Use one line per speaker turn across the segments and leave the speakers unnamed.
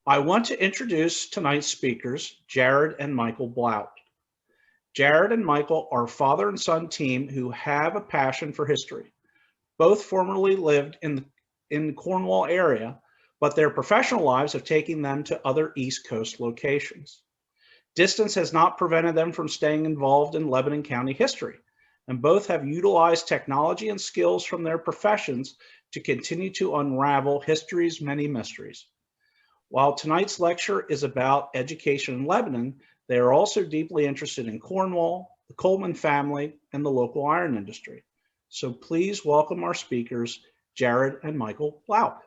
I want to introduce tonight's speakers, Jared and Michael Blout. Jared and Michael are father and son team who have a passion for history. Both formerly lived in the Cornwall area, but their professional lives have taken them to other East Coast locations. Distance has not prevented them from staying involved in Lebanon County history, and both have utilized technology and skills from their professions to continue to unravel history's many mysteries. While tonight's lecture is about education in Lebanon, they are also deeply interested in Cornwall, the Coleman family, and the local iron industry. So please welcome our speakers, Jared and Michael Blouch.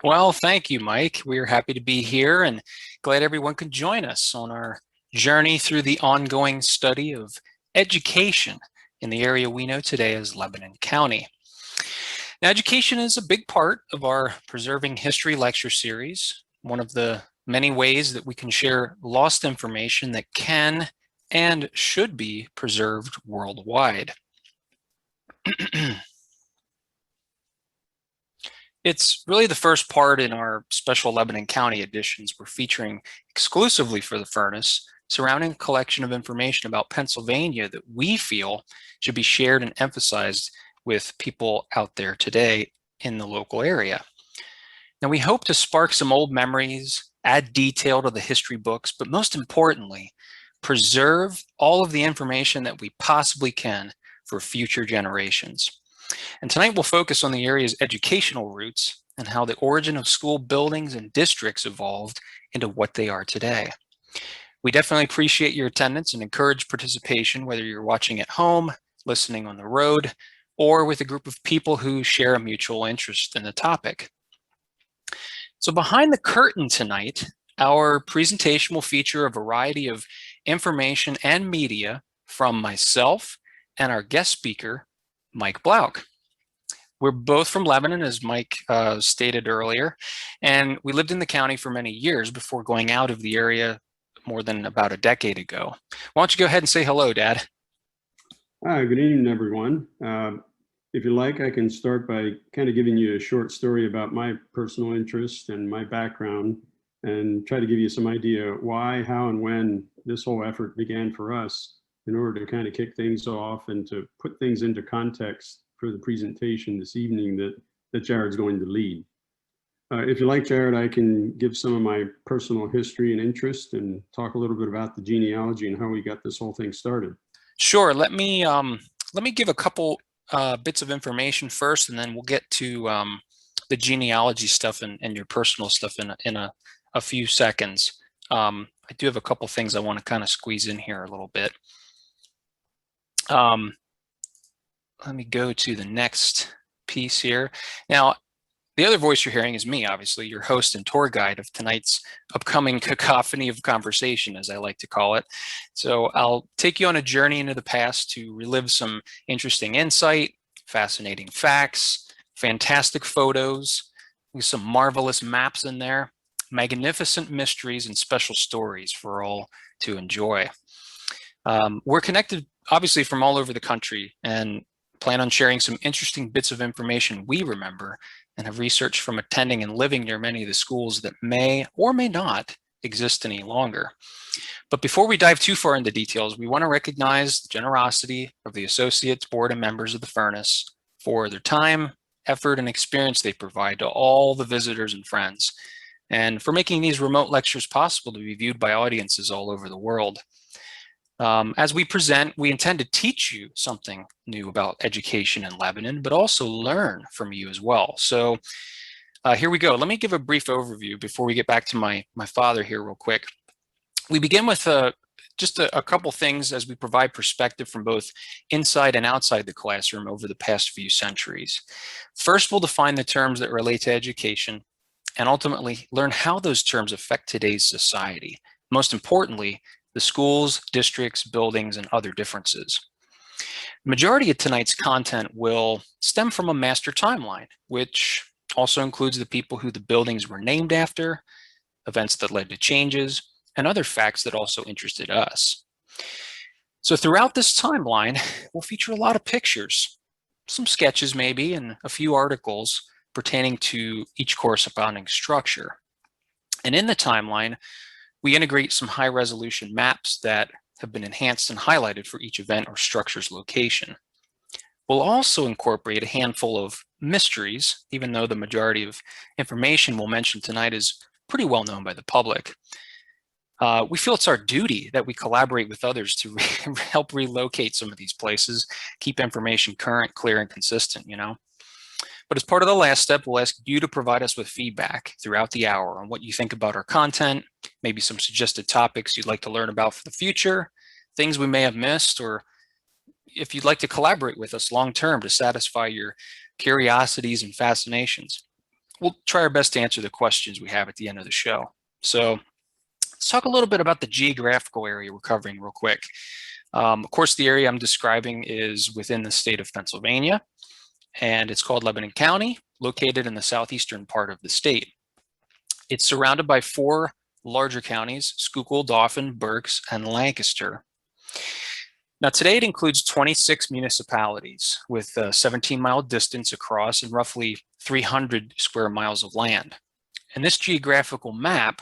Well, thank you, Mike. We're happy to be here and glad everyone could join us on our journey through the ongoing study of education in the area we know today as Lebanon County. Now, education is a big part of our Preserving History lecture series, one of the many ways that we can share lost information that can and should be preserved worldwide. It's really the first part in our special Lebanon County editions we're featuring exclusively for the furnace, surrounding a collection of information about Pennsylvania that we feel should be shared and emphasized with people out there today in the local area. Now, we hope to spark some old memories, add detail to the history books, but most importantly, preserve all of the information that we possibly can for future generations. And tonight we'll focus on the area's educational roots and how the origin of school buildings and districts evolved into what they are today. We definitely appreciate your attendance and encourage participation, whether you're watching at home, listening on the road, or with a group of people who share a mutual interest in the topic. So behind the curtain tonight, our presentation will feature a variety of information and media from myself and our guest speaker, Mike Blouch. We're both from Lebanon, as Mike stated earlier, and we lived in the county for many years before going out of the area more than about a decade ago. Why don't you go ahead and say hello, Dad?
Hi, good evening, everyone. If you like, I can start by kind of giving you a short story about my personal interest and my background and try to give you some idea why, how, and when this whole effort began for us in order to kind of kick things off and to put things into context for the presentation this evening that Jared's going to lead. If you like, Jared, I can give some of my personal history and interest and talk a little bit about the genealogy and how we got this whole thing started.
Sure. Let me give a couple bits of information first, and then we'll get to the genealogy stuff and your personal stuff in a few seconds. I do have a couple things I want to kind of squeeze in here a little bit. Let me go to the next piece here. Now, the other voice you're hearing is me, obviously, your host and tour guide of tonight's upcoming cacophony of conversation, as I like to call it. So I'll take you on a journey into the past to relive some interesting insight, fascinating facts, fantastic photos, with some marvelous maps in there, magnificent mysteries, and special stories for all to enjoy. We're connected, obviously, from all over the country and plan on sharing some interesting bits of information we remember and have researched from attending and living near many of the schools that may or may not exist any longer. But before we dive too far into details, we want to recognize the generosity of the Associates Board and members of the Furnace for their time, effort, and experience they provide to all the visitors and friends, and for making these remote lectures possible to be viewed by audiences all over the world. As we present, we intend to teach you something new about education in Lebanon, but also learn from you as well. So here we go. Let me give a brief overview before we get back to my father here real quick. We begin with just a couple things as we provide perspective from both inside and outside the classroom over the past few centuries. First, we'll define the terms that relate to education and ultimately learn how those terms affect today's society. Most importantly, the schools, districts, buildings, and other differences. The majority of tonight's content will stem from a master timeline, which also includes the people who the buildings were named after, events that led to changes, and other facts that also interested us. So throughout this timeline, we'll feature a lot of pictures, some sketches maybe, and a few articles pertaining to each corresponding structure. And in the timeline, we integrate some high resolution maps that have been enhanced and highlighted for each event or structure's location. We'll also incorporate a handful of mysteries, even though the majority of information we'll mention tonight is pretty well known by the public. We feel it's our duty that we collaborate with others to help relocate some of these places, keep information current, clear, and consistent, you know. But as part of the last step, we'll ask you to provide us with feedback throughout the hour on what you think about our content, maybe some suggested topics you'd like to learn about for the future, things we may have missed, or if you'd like to collaborate with us long-term to satisfy your curiosities and fascinations. We'll try our best to answer the questions we have at the end of the show. So let's talk a little bit about the geographical area we're covering real quick. Of course, the area I'm describing is within the state of Pennsylvania, and it's called Lebanon County, located in the southeastern part of the state. It's surrounded by 4 larger counties: Schuylkill, Dauphin, Berks, and Lancaster. Now, today it includes 26 municipalities with a 17-mile distance across and roughly 300 square miles of land. And this geographical map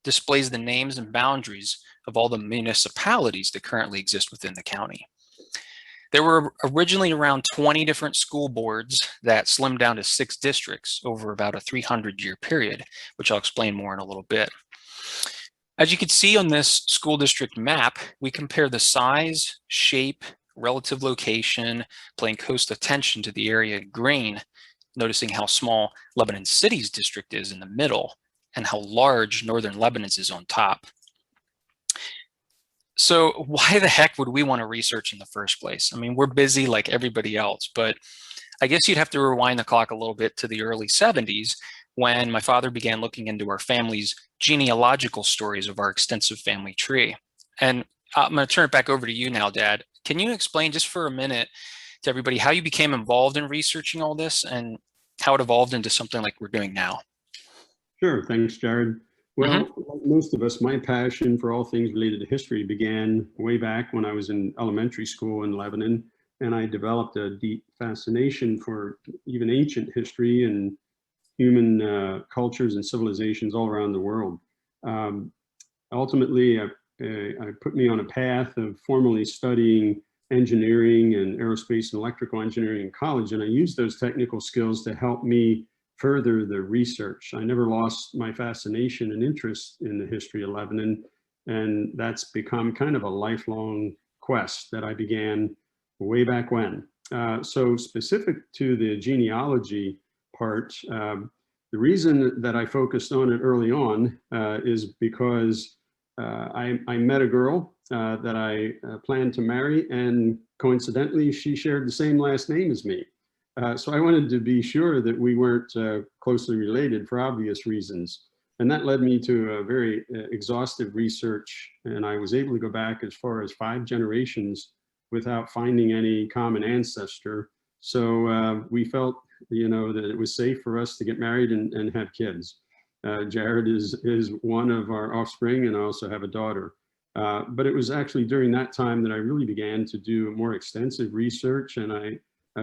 displays the names and boundaries of all the municipalities that currently exist within the county. There were originally around 20 different school boards that slimmed down to 6 districts over about a 300-year period, which I'll explain more in a little bit. As you can see on this school district map, we compare the size, shape, relative location, paying close attention to the area in green, noticing how small Lebanon City's district is in the middle and how large Northern Lebanon's is on top. So why the heck would we want to research in the first place? I mean, we're busy like everybody else, but I guess you'd have to rewind the clock a little bit to the early 70s when my father began looking into our family's genealogical stories of our extensive family tree. And I'm going to turn it back over to you now, Dad. Can you explain just for a minute to everybody how you became involved in researching all this and how it evolved into something like we're doing now?
Sure, thanks, Jared. Well, like most of us, my passion for all things related to history began way back when I was in elementary school in Lebanon, and I developed a deep fascination for even ancient history and human cultures and civilizations all around the world. Ultimately, I put me on a path of formally studying engineering and aerospace and electrical engineering in college, and I used those technical skills to help me further the research. I never lost my fascination and interest in the history of Lebanon, and that's become kind of a lifelong quest that I began way back when. So specific to the genealogy part, the reason that I focused on it early on is because I met a girl that I planned to marry, and coincidentally, she shared the same last name as me. So I wanted to be sure that we weren't closely related for obvious reasons. And that led me to a very exhaustive research, and I was able to go back as far as 5 generations without finding any common ancestor. So we felt, you know, that it was safe for us to get married and have kids. Jared is one of our offspring, and I also have a daughter. But it was actually during that time that I really began to do more extensive research, and I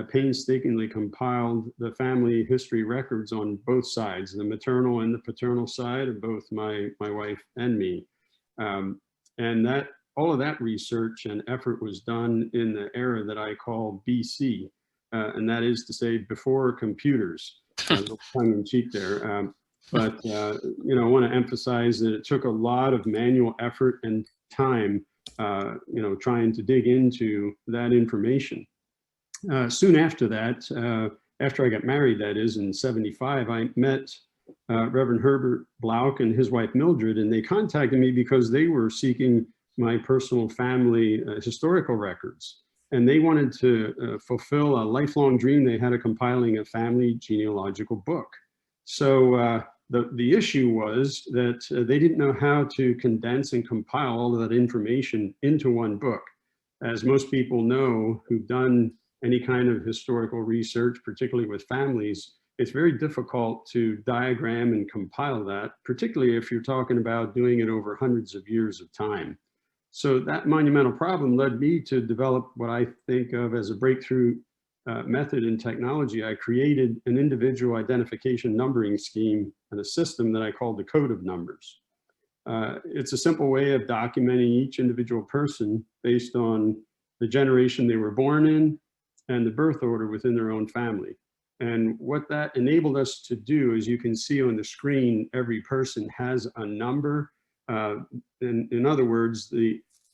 painstakingly compiled the family history records on both sides, the maternal and the paternal side of both my wife and me. And that all of that research and effort was done in the era that I call BC, and that is to say before computers. A little tongue in cheek there. But you know, I want to emphasize that it took a lot of manual effort and time, you know, trying to dig into that information. Soon after that, after I got married, that is in '75, I met Reverend Herbert Blouk and his wife Mildred, and they contacted me because they were seeking my personal family historical records. And they wanted to fulfill a lifelong dream they had of compiling a family genealogical book. So the issue was that they didn't know how to condense and compile all of that information into one book. As most people know who've done any kind of historical research, particularly with families, it's very difficult to diagram and compile that, particularly if you're talking about doing it over hundreds of years of time. So that monumental problem led me to develop what I think of as a breakthrough method and technology, I created an individual identification numbering scheme and a system that I called the Code of Numbers. It's a simple way of documenting each individual person based on the generation they were born in and the birth order within their own family. And what that enabled us to do, as you can see on the screen, every person has a number. In other words,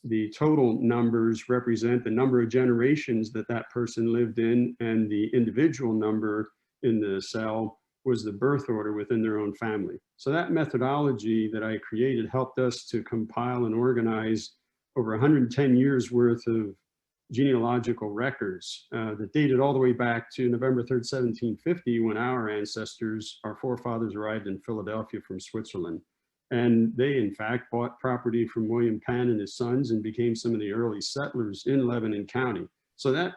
the total numbers represent the number of generations that that person lived in, and the individual number in the cell was the birth order within their own family. So that methodology that I created helped us to compile and organize over 110 years worth of genealogical records that dated all the way back to November 3rd, 1750, when our ancestors, our forefathers, arrived in Philadelphia from Switzerland. And they, in fact, bought property from William Penn and his sons and became some of the early settlers in Lebanon County. So that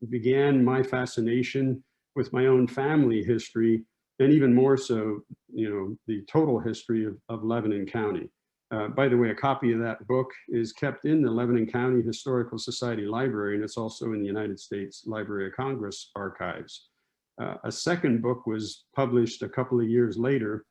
began my fascination with my own family history, and even more so, the total history of Lebanon County. By the way, a copy of that book is kept in the Lebanon County Historical Society Library, and it's also in the United States Library of Congress archives. A second book was published a couple of years later,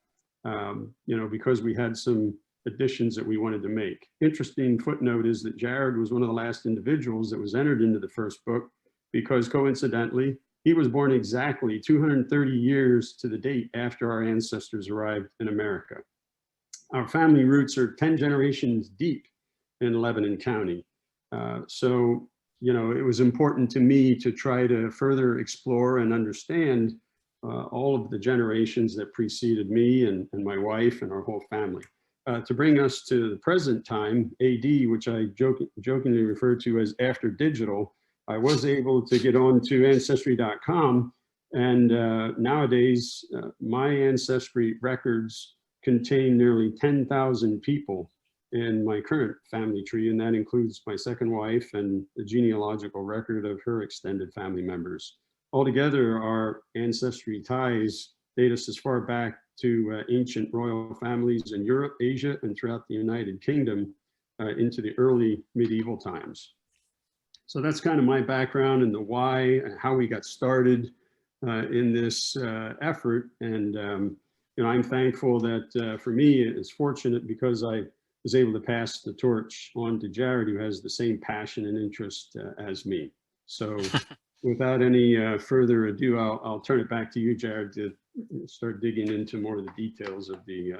because we had some additions that we wanted to make. Interesting footnote is that Jared was one of the last individuals that was entered into the first book, because coincidentally, he was born exactly 230 years to the date after our ancestors arrived in America. Our family roots are 10 generations deep in Lebanon County. So, it was important to me to try to further explore and understand all of the generations that preceded me and my wife and our whole family. To bring us to the present time, AD, which I jokingly refer to as after digital, I was able to get on to Ancestry.com, and nowadays my ancestry records contain nearly 10,000 people in my current family tree, and that includes my second wife and the genealogical record of her extended family members. Altogether, our ancestry ties date us as far back to ancient royal families in Europe, Asia, and throughout the United Kingdom into the early medieval times. So that's kind of my background and the why and how we got started in this effort. And I'm thankful that for me, it's fortunate because I was able to pass the torch on to Jared, who has the same passion and interest as me. So without any further ado, I'll turn it back to you, Jared, to start digging into more of the details of the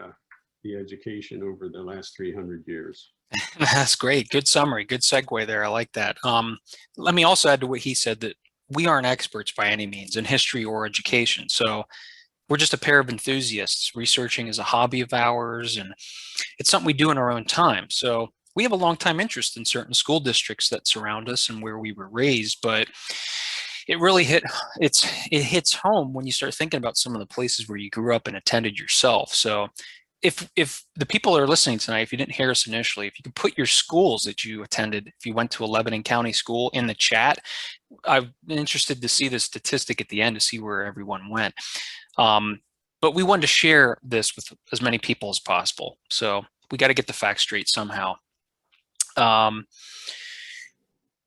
education over the last 300 years.
That's great. Good summary. Good segue there. I like that. Let me also add to what he said that we aren't experts by any means in history or education. So we're just a pair of enthusiasts. Researching is a hobby of ours, and it's something we do in our own time. So we have a long time interest in certain school districts that surround us and where we were raised, but it really hits home when you start thinking about some of the places where you grew up and attended yourself. So if the people that are listening tonight, if you didn't hear us initially, if you could put your schools that you attended, if you went to a Lebanon County school, in the chat, I've been interested to see the statistic at the end to see where everyone went. But we wanted to share this with as many people as possible. So we got to get the facts straight somehow.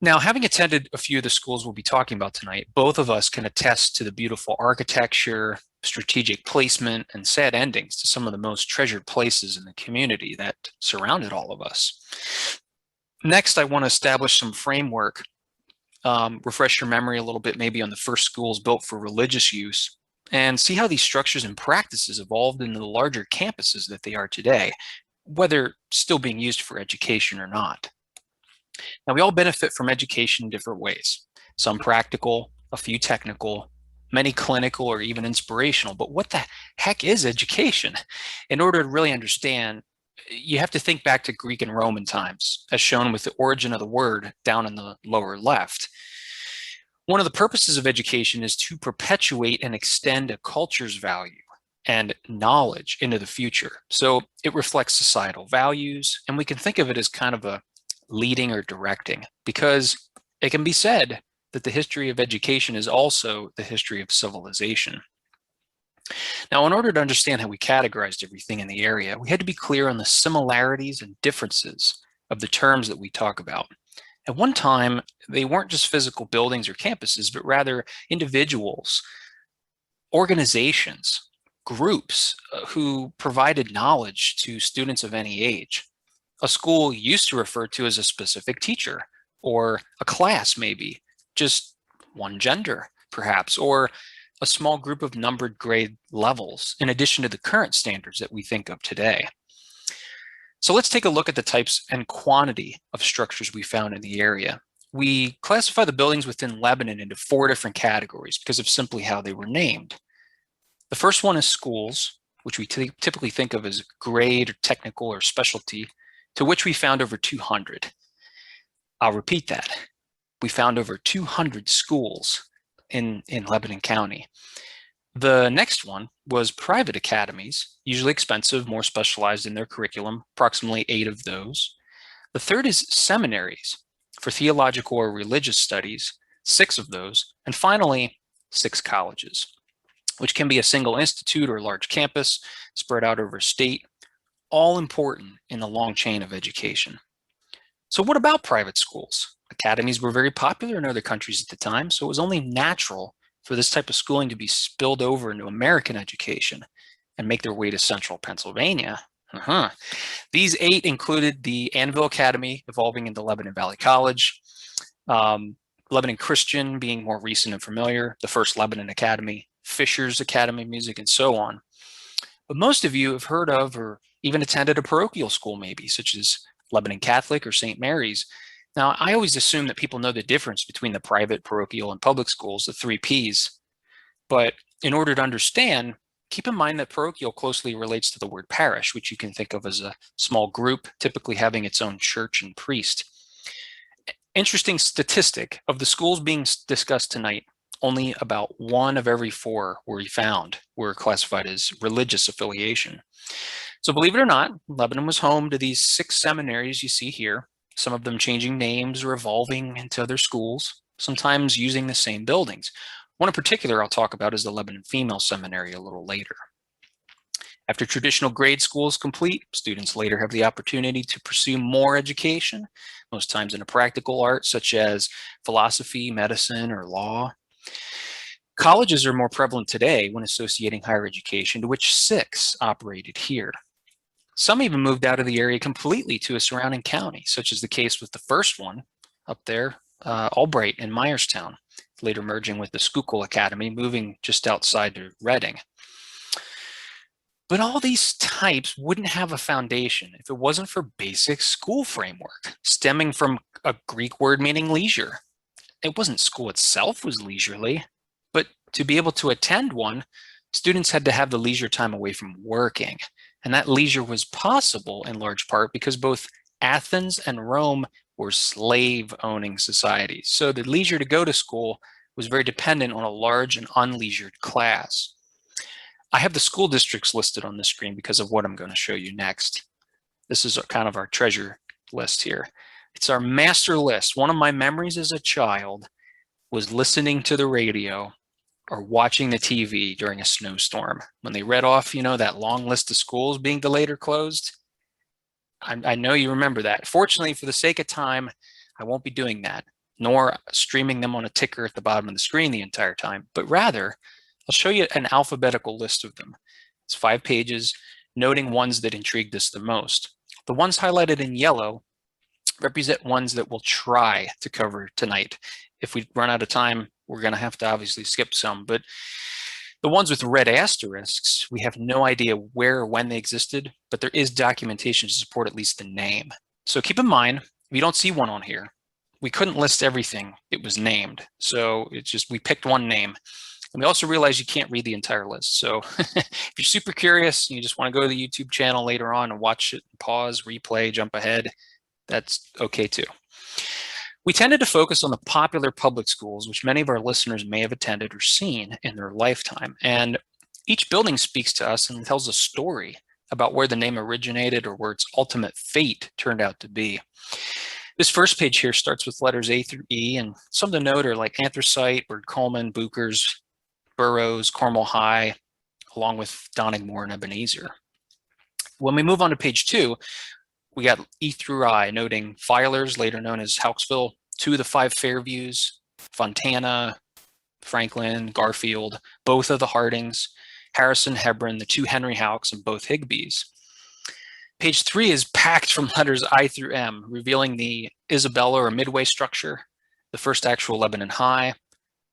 Now, having attended a few of the schools we'll be talking about tonight, both of us can attest to the beautiful architecture, strategic placement, and sad endings to some of the most treasured places in the community that surrounded all of us. Next, I want to establish some framework, refresh your memory a little bit maybe on the first schools built for religious use, and see how these structures and practices evolved into the larger campuses that they are today, whether still being used for education or not. Now, we all benefit from education in different ways, some practical, a few technical, many clinical or even inspirational. But what the heck is education? In order to really understand, you have to think back to Greek and Roman times, as shown with the origin of the word down in the lower left. One of the purposes of education is to perpetuate and extend a culture's value and knowledge into the future. So it reflects societal values, and we can think of it as kind of a leading or directing, because it can be said that the history of education is also the history of civilization. Now, in order to understand how we categorized everything in the area, we had to be clear on the similarities and differences of the terms that we talk about. At one time, they weren't just physical buildings or campuses, but rather individuals, organizations, groups who provided knowledge to students of any age. A school used to refer to as a specific teacher, or a class maybe, just one gender perhaps, or a small group of numbered grade levels, in addition to the current standards that we think of today. So let's take a look at the types and quantity of structures we found in the area. We classify the buildings within Lebanon into 4 different categories because of simply how they were named. The first one is schools, which we typically think of as grade or technical or specialty, to which we found over 200. I'll repeat that. We found over 200 schools in Lebanon County. The next one was private academies, usually expensive, more specialized in their curriculum, approximately 8 of those. The third is seminaries for theological or religious studies, 6 of those. And finally, 6 colleges, which can be a single institute or large campus spread out over a state, all important in the long chain of education. So what about private schools? Academies were very popular in other countries at the time, so it was only natural for this type of schooling to be spilled over into American education and make their way to central Pennsylvania. These 8 included the Annville Academy, evolving into Lebanon Valley College, Lebanon Christian being more recent and familiar, the first Lebanon Academy, Fisher's Academy of Music, and so on. But most of you have heard of or even attended a parochial school maybe, such as Lebanon Catholic or St. Mary's. Now, I always assume that people know the difference between the private, parochial, and public schools, the 3 Ps. But in order to understand, keep in mind that parochial closely relates to the word parish, which you can think of as a small group, typically having its own church and priest. Interesting statistic, of the schools being discussed tonight, only about 1 of every 4 were classified as religious affiliation. So believe it or not, Lebanon was home to these 6 seminaries you see here, some of them changing names or evolving into other schools, sometimes using the same buildings. One in particular I'll talk about is the Lebanon Female Seminary a little later. After traditional grade school is complete, students later have the opportunity to pursue more education, most times in a practical art such as philosophy, medicine, or law. Colleges are more prevalent today when associating higher education, to which 6 operated here. Some even moved out of the area completely to a surrounding county, such as the case with the first one up there, Albright in Myerstown, later merging with the Schuylkill Academy, moving just outside to Reading. But all these types wouldn't have a foundation if it wasn't for basic school framework, stemming from a Greek word meaning leisure. It wasn't school itself was leisurely, but to be able to attend one, students had to have the leisure time away from working. And that leisure was possible in large part because both Athens and Rome were slave-owning societies. So the leisure to go to school was very dependent on a large and unleisured class. I have the school districts listed on the screen because of what I'm going to show you next. This is kind of our treasure list here. It's our master list. One of my memories as a child was listening to the radio or watching the TV during a snowstorm. When they read off, that long list of schools being delayed or closed, I know you remember that. Fortunately, for the sake of time, I won't be doing that, nor streaming them on a ticker at the bottom of the screen the entire time, but rather, I'll show you an alphabetical list of them. It's 5 pages, noting ones that intrigued us the most. The ones highlighted in yellow represent ones that we'll try to cover tonight. If we run out of time, we're going to have to obviously skip some, but the ones with red asterisks, we have no idea where or when they existed, but there is documentation to support at least the name. So keep in mind, if you don't see one on here, we couldn't list everything it was named. So it's just, we picked one name. And we also realize you can't read the entire list. So if you're super curious, you just want to go to the YouTube channel later on and watch it, pause, replay, jump ahead, that's okay too. We tended to focus on the popular public schools, which many of our listeners may have attended or seen in their lifetime. And each building speaks to us and tells a story about where the name originated or where its ultimate fate turned out to be. This first page here starts with letters A through E, and some to note are like Anthracite, Coleman, Booker's, Burroughs, Cornwall High, along with Donningmore and Ebenezer. When we move on to page 2, we got E through I, noting Filer's, later known as Hauksville, 2 of the 5 Fairviews, Fontana, Franklin, Garfield, both of the Hardings, Harrison, Hebron, the 2 Henry Houcks, and both Higbees. Page 3 is packed from letters I through M, revealing the Isabella or Midway structure, the first actual Lebanon High,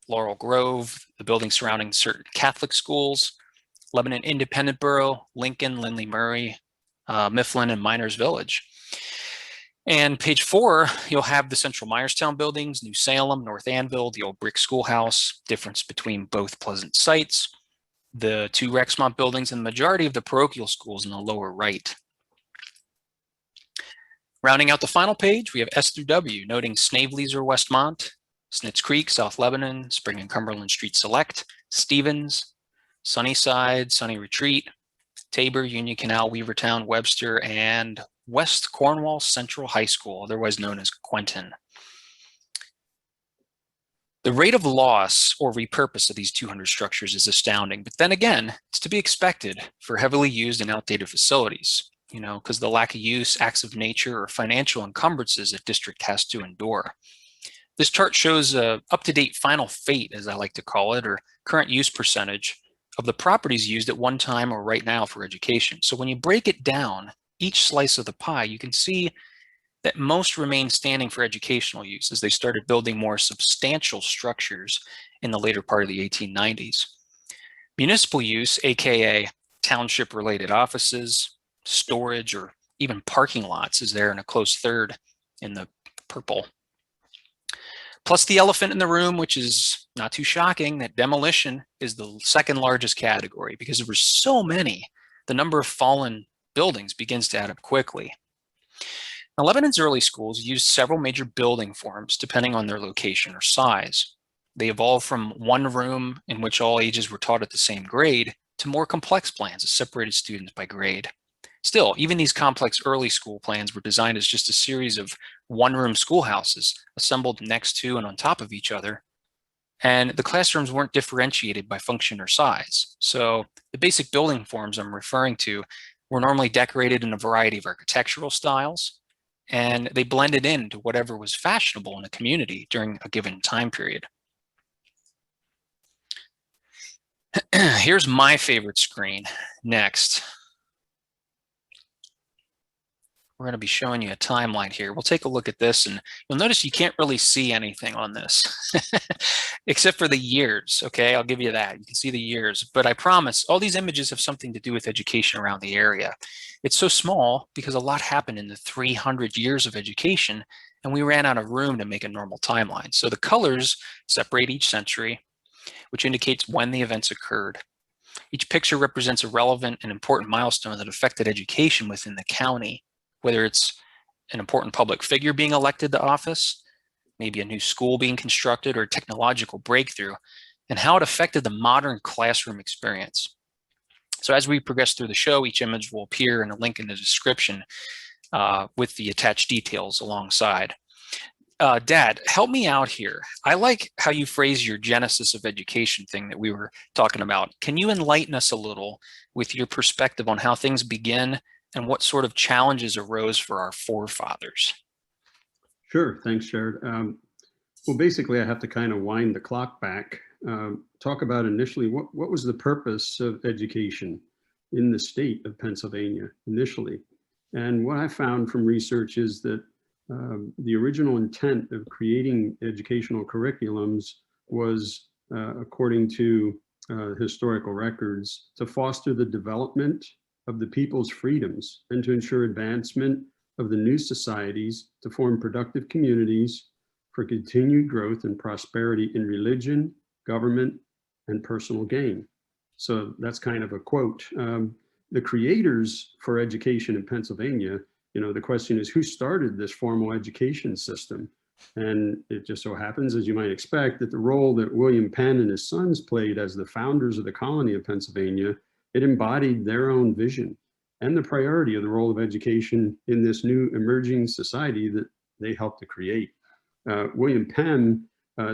Laurel Grove, the buildings surrounding certain Catholic schools, Lebanon Independent Borough, Lincoln, Lindley Murray, Mifflin, and Miners Village. And page 4, you'll have the Central Myerstown buildings, New Salem, North Anvil, the old brick schoolhouse, difference between both pleasant sites, the 2 Rexmont buildings, and the majority of the parochial schools in the lower right. Rounding out the final page, we have S through W, noting Snavely's or Westmont, Snitz Creek, South Lebanon, Spring and Cumberland Street Select, Stevens, Sunnyside, Sunny Retreat, Tabor, Union Canal, Weavertown, Webster, and West Cornwall Central High School, otherwise known as Quentin. The rate of loss or repurpose of these 200 structures is astounding, but then again, it's to be expected for heavily used and outdated facilities, because the lack of use, acts of nature, or financial encumbrances a district has to endure. This chart shows a up-to-date final fate, as I like to call it, or current use percentage of the properties used at one time or right now for education. So when you break it down, each slice of the pie, you can see that most remain standing for educational use as they started building more substantial structures in the later part of the 1890s. Municipal use, aka township-related offices, storage, or even parking lots is there in a close third in the purple. Plus the elephant in the room, which is not too shocking, that demolition is the second largest category because there were so many, the number of fallen buildings begins to add up quickly. Now, Lebanon's early schools used several major building forms depending on their location or size. They evolved from one room in which all ages were taught at the same grade to more complex plans that separated students by grade. Still, even these complex early school plans were designed as just a series of one-room schoolhouses assembled next to and on top of each other, and the classrooms weren't differentiated by function or size. So the basic building forms I'm referring to were normally decorated in a variety of architectural styles, and they blended into whatever was fashionable in a community during a given time period. Here's my favorite screen next. We're going to be showing you a timeline here. We'll take a look at this, and you'll notice you can't really see anything on this except for the years. Okay, I'll give you that. You can see the years, but I promise all these images have something to do with education around the area. It's so small because a lot happened in the 300 years of education, and we ran out of room to make a normal timeline. So the colors separate each century, which indicates when the events occurred. Each picture represents a relevant and important milestone that affected education within the county, whether it's an important public figure being elected to office, maybe a new school being constructed, or a technological breakthrough, and how it affected the modern classroom experience. So as we progress through the show, each image will appear in a link in the description with the attached details alongside. Dad, help me out here. I like how you phrase your genesis of education thing that we were talking about. Can you enlighten us a little with your perspective on how things begin and what sort of challenges arose for our forefathers?
Sure, thanks, Jared. Well, basically, I have to kind of wind the clock back, talk about initially what was the purpose of education in the state of Pennsylvania initially. And what I found from research is that the original intent of creating educational curriculums was, according to historical records, to foster the development of the people's freedoms and to ensure advancement of the new societies to form productive communities for continued growth and prosperity in religion, government, and personal gain. So that's kind of a quote. The creators for education in Pennsylvania, the question is who started this formal education system? And it just so happens, as you might expect, that the role that William Penn and his sons played as the founders of the colony of Pennsylvania, it embodied their own vision and the priority of the role of education in this new emerging society that they helped to create. William Penn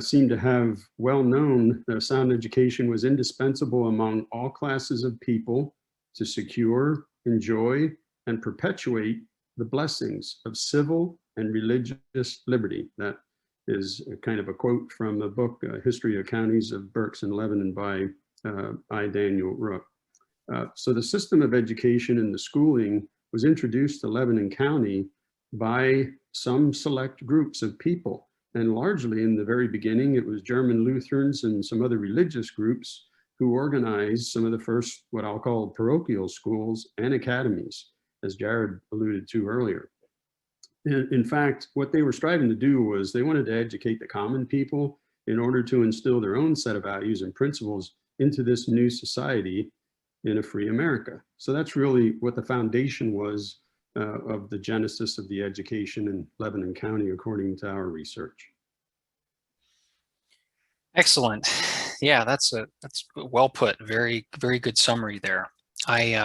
seemed to have well known that a sound education was indispensable among all classes of people to secure, enjoy, and perpetuate the blessings of civil and religious liberty. That is a kind of a quote from the book, History of Counties of Berks and Lebanon by I. Daniel Rook. So the system of education and the schooling was introduced to Lebanon County by some select groups of people. And largely in the very beginning, it was German Lutherans and some other religious groups who organized some of the first, what I'll call parochial schools and academies, as Jared alluded to earlier. In fact, what they were striving to do was they wanted to educate the common people in order to instill their own set of values and principles into this new society in a free America. So that's really what the foundation was of the genesis of the education in Lebanon County, according to our research.
Excellent. Yeah, that's well put. Very good summary there. I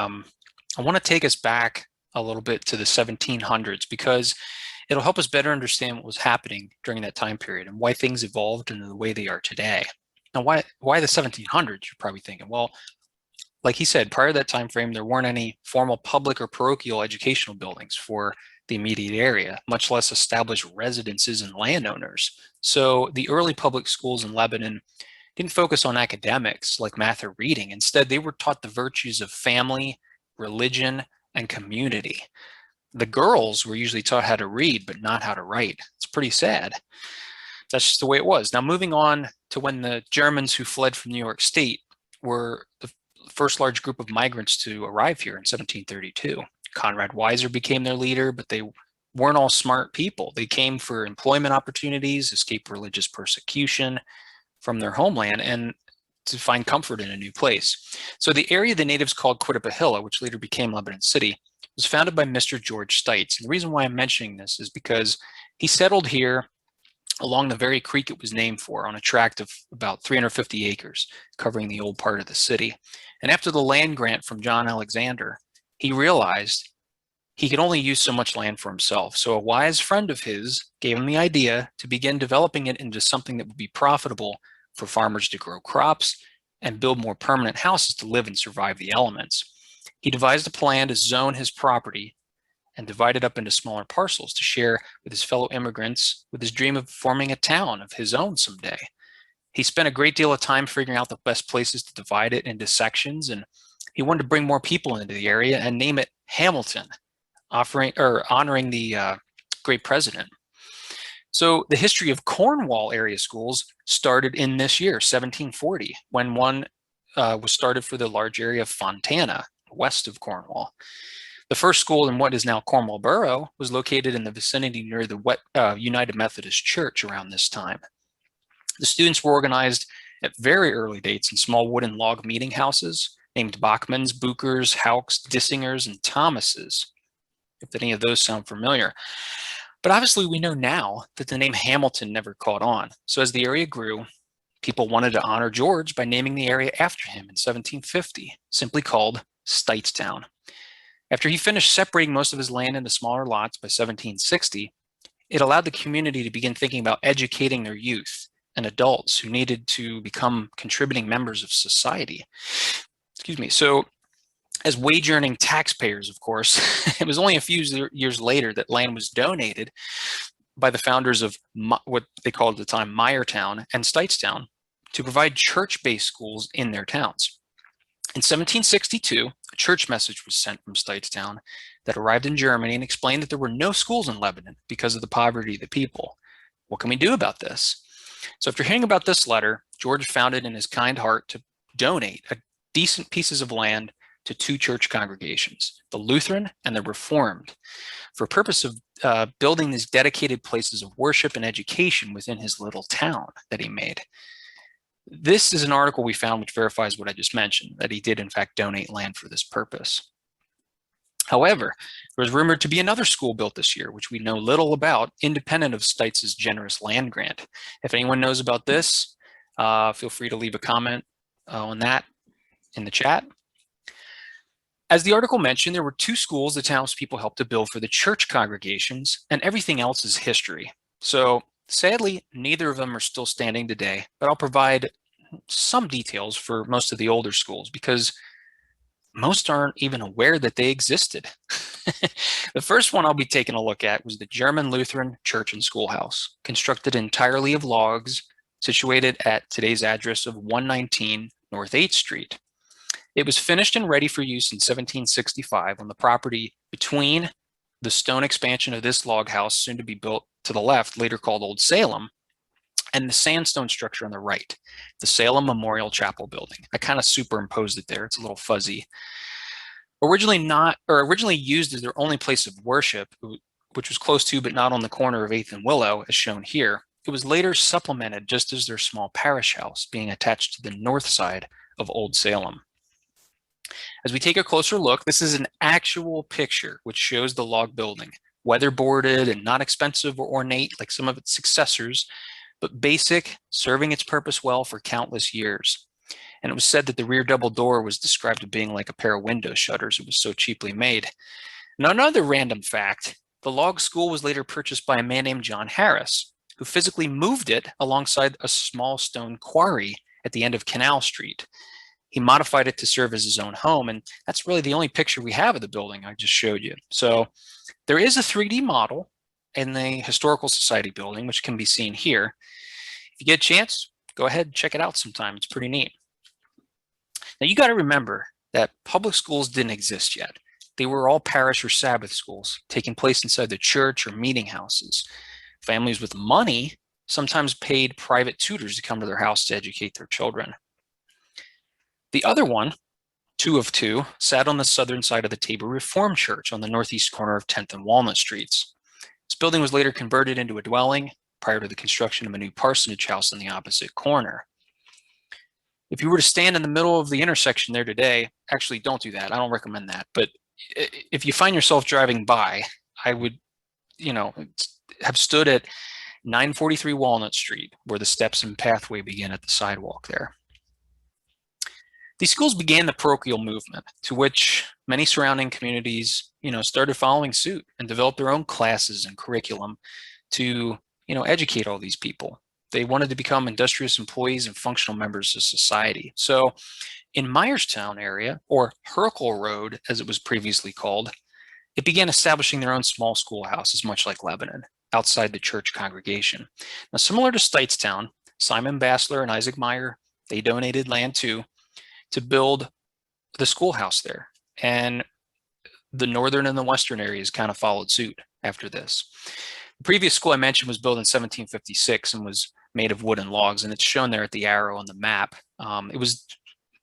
want to take us back a little bit to the 1700s because it'll help us better understand what was happening during that time period and why things evolved into the way they are today. Now, why the 1700s? You're probably thinking, well, like he said, prior to that time frame, there weren't any formal public or parochial educational buildings for the immediate area, much less established residences and landowners. So the early public schools in Lebanon didn't focus on academics like math or reading. Instead, they were taught the virtues of family, religion, and community. The girls were usually taught how to read, but not how to write. It's pretty sad. That's just the way it was. Now, moving on to when the Germans who fled from New York State were the first large group of migrants to arrive here in 1732. Conrad Weiser became their leader, but they weren't all smart people. They came for employment opportunities, escape religious persecution from their homeland, and to find comfort in a new place. So the area the natives called Quittapahilla, which later became Lebanon City, was founded by Mr. George Stites. And the reason why I'm mentioning this is because he settled here along the very creek it was named for on a tract of about 350 acres, covering the old part of the city. And after the land grant from John Alexander, he realized he could only use so much land for himself. So a wise friend of his gave him the idea to begin developing it into something that would be profitable for farmers to grow crops and build more permanent houses to live and survive the elements. He devised a plan to zone his property and divide it up into smaller parcels to share with his fellow immigrants with his dream of forming a town of his own someday. He spent a great deal of time figuring out the best places to divide it into sections, and he wanted to bring more people into the area and name it Hamilton, honoring the great president. So the history of Cornwall area schools started in this year, 1740, when one was started for the large area of Fontana, west of Cornwall. The first school in what is now Cornwall Borough was located in the vicinity near the United Methodist Church around this time. The students were organized at very early dates in small wooden log meeting houses named Bachmans, Bookers, Hauks, Dissingers, and Thomases, if any of those sound familiar. But obviously we know now that the name Hamilton never caught on. So as the area grew, people wanted to honor George by naming the area after him in 1750, simply called Stitestown. After he finished separating most of his land into smaller lots by 1760, it allowed the community to begin thinking about educating their youth and adults who needed to become contributing members of society. Excuse me. So as wage-earning taxpayers, of course, it was only a few years later that land was donated by the founders of what they called at the time Meyertown and Stitestown to provide church-based schools in their towns. In 1762, a church message was sent from Stitestown that arrived in Germany and explained that there were no schools in Lebanon because of the poverty of the people. What can we do about this? So after hearing about this letter, George found it in his kind heart to donate decent pieces of land to two church congregations, the Lutheran and the Reformed, for purpose of building these dedicated places of worship and education within his little town that he made. This is an article we found which verifies what I just mentioned, that he did in fact donate land for this purpose. However, there was rumored to be another school built this year, which we know little about, independent of Stites' generous land grant. If anyone knows about this, feel free to leave a comment on that in the chat. As the article mentioned, there were two schools the townspeople helped to build for the church congregations, and everything else is history. So sadly, neither of them are still standing today, but I'll provide some details for most of the older schools because most aren't even aware that they existed. The first one I'll be taking a look at was the German Lutheran Church and Schoolhouse, constructed entirely of logs, situated at today's address of 119 North 8th Street. It was finished and ready for use in 1765 on the property between the stone expansion of this log house, soon to be built to the left, later called Old Salem, and the sandstone structure on the right, the Salem Memorial Chapel building. I kind of superimposed it there. It's a little fuzzy. Originally used as their only place of worship, which was close to but not on the corner of 8th and Willow, as shown here, it was later supplemented just as their small parish house, being attached to the north side of Old Salem. As we take a closer look, this is an actual picture which shows the log building, weatherboarded and not expensive or ornate like some of its successors, but basic, serving its purpose well for countless years. And it was said that the rear double door was described as being like a pair of window shutters. It was so cheaply made. Now, another random fact, the log school was later purchased by a man named John Harris, who physically moved it alongside a small stone quarry at the end of Canal Street. He modified it to serve as his own home, and that's really the only picture we have of the building I just showed you. So there is a 3D model in the Historical Society building, which can be seen here. If you get a chance, go ahead and check it out sometime. It's pretty neat. Now, you got to remember that public schools didn't exist yet. They were all parish or Sabbath schools, taking place inside the church or meeting houses. Families with money sometimes paid private tutors to come to their house to educate their children. The other one, 2 of 2, sat on the southern side of the Tabor Reformed Church on the northeast corner of 10th and Walnut Streets. This building was later converted into a dwelling prior to the construction of a new parsonage house in the opposite corner. If you were to stand in the middle of the intersection there today, actually don't do that. I don't recommend that. But if you find yourself driving by, I would, have stood at 943 Walnut Street, where the steps and pathway begin at the sidewalk there. These schools began the parochial movement, to which many surrounding communities, started following suit and developed their own classes and curriculum to, educate all these people. They wanted to become industrious employees and functional members of society. So in Myerstown area, or Herkel Road, as it was previously called, it began establishing their own small schoolhouses, much like Lebanon, outside the church congregation. Now, similar to Steightstown, Simon Bassler and Isaac Meyer, they donated land to build the schoolhouse there. And the northern and the western areas kind of followed suit after this. The previous school I mentioned was built in 1756 and was made of wood and logs, and it's shown there at the arrow on the map. It was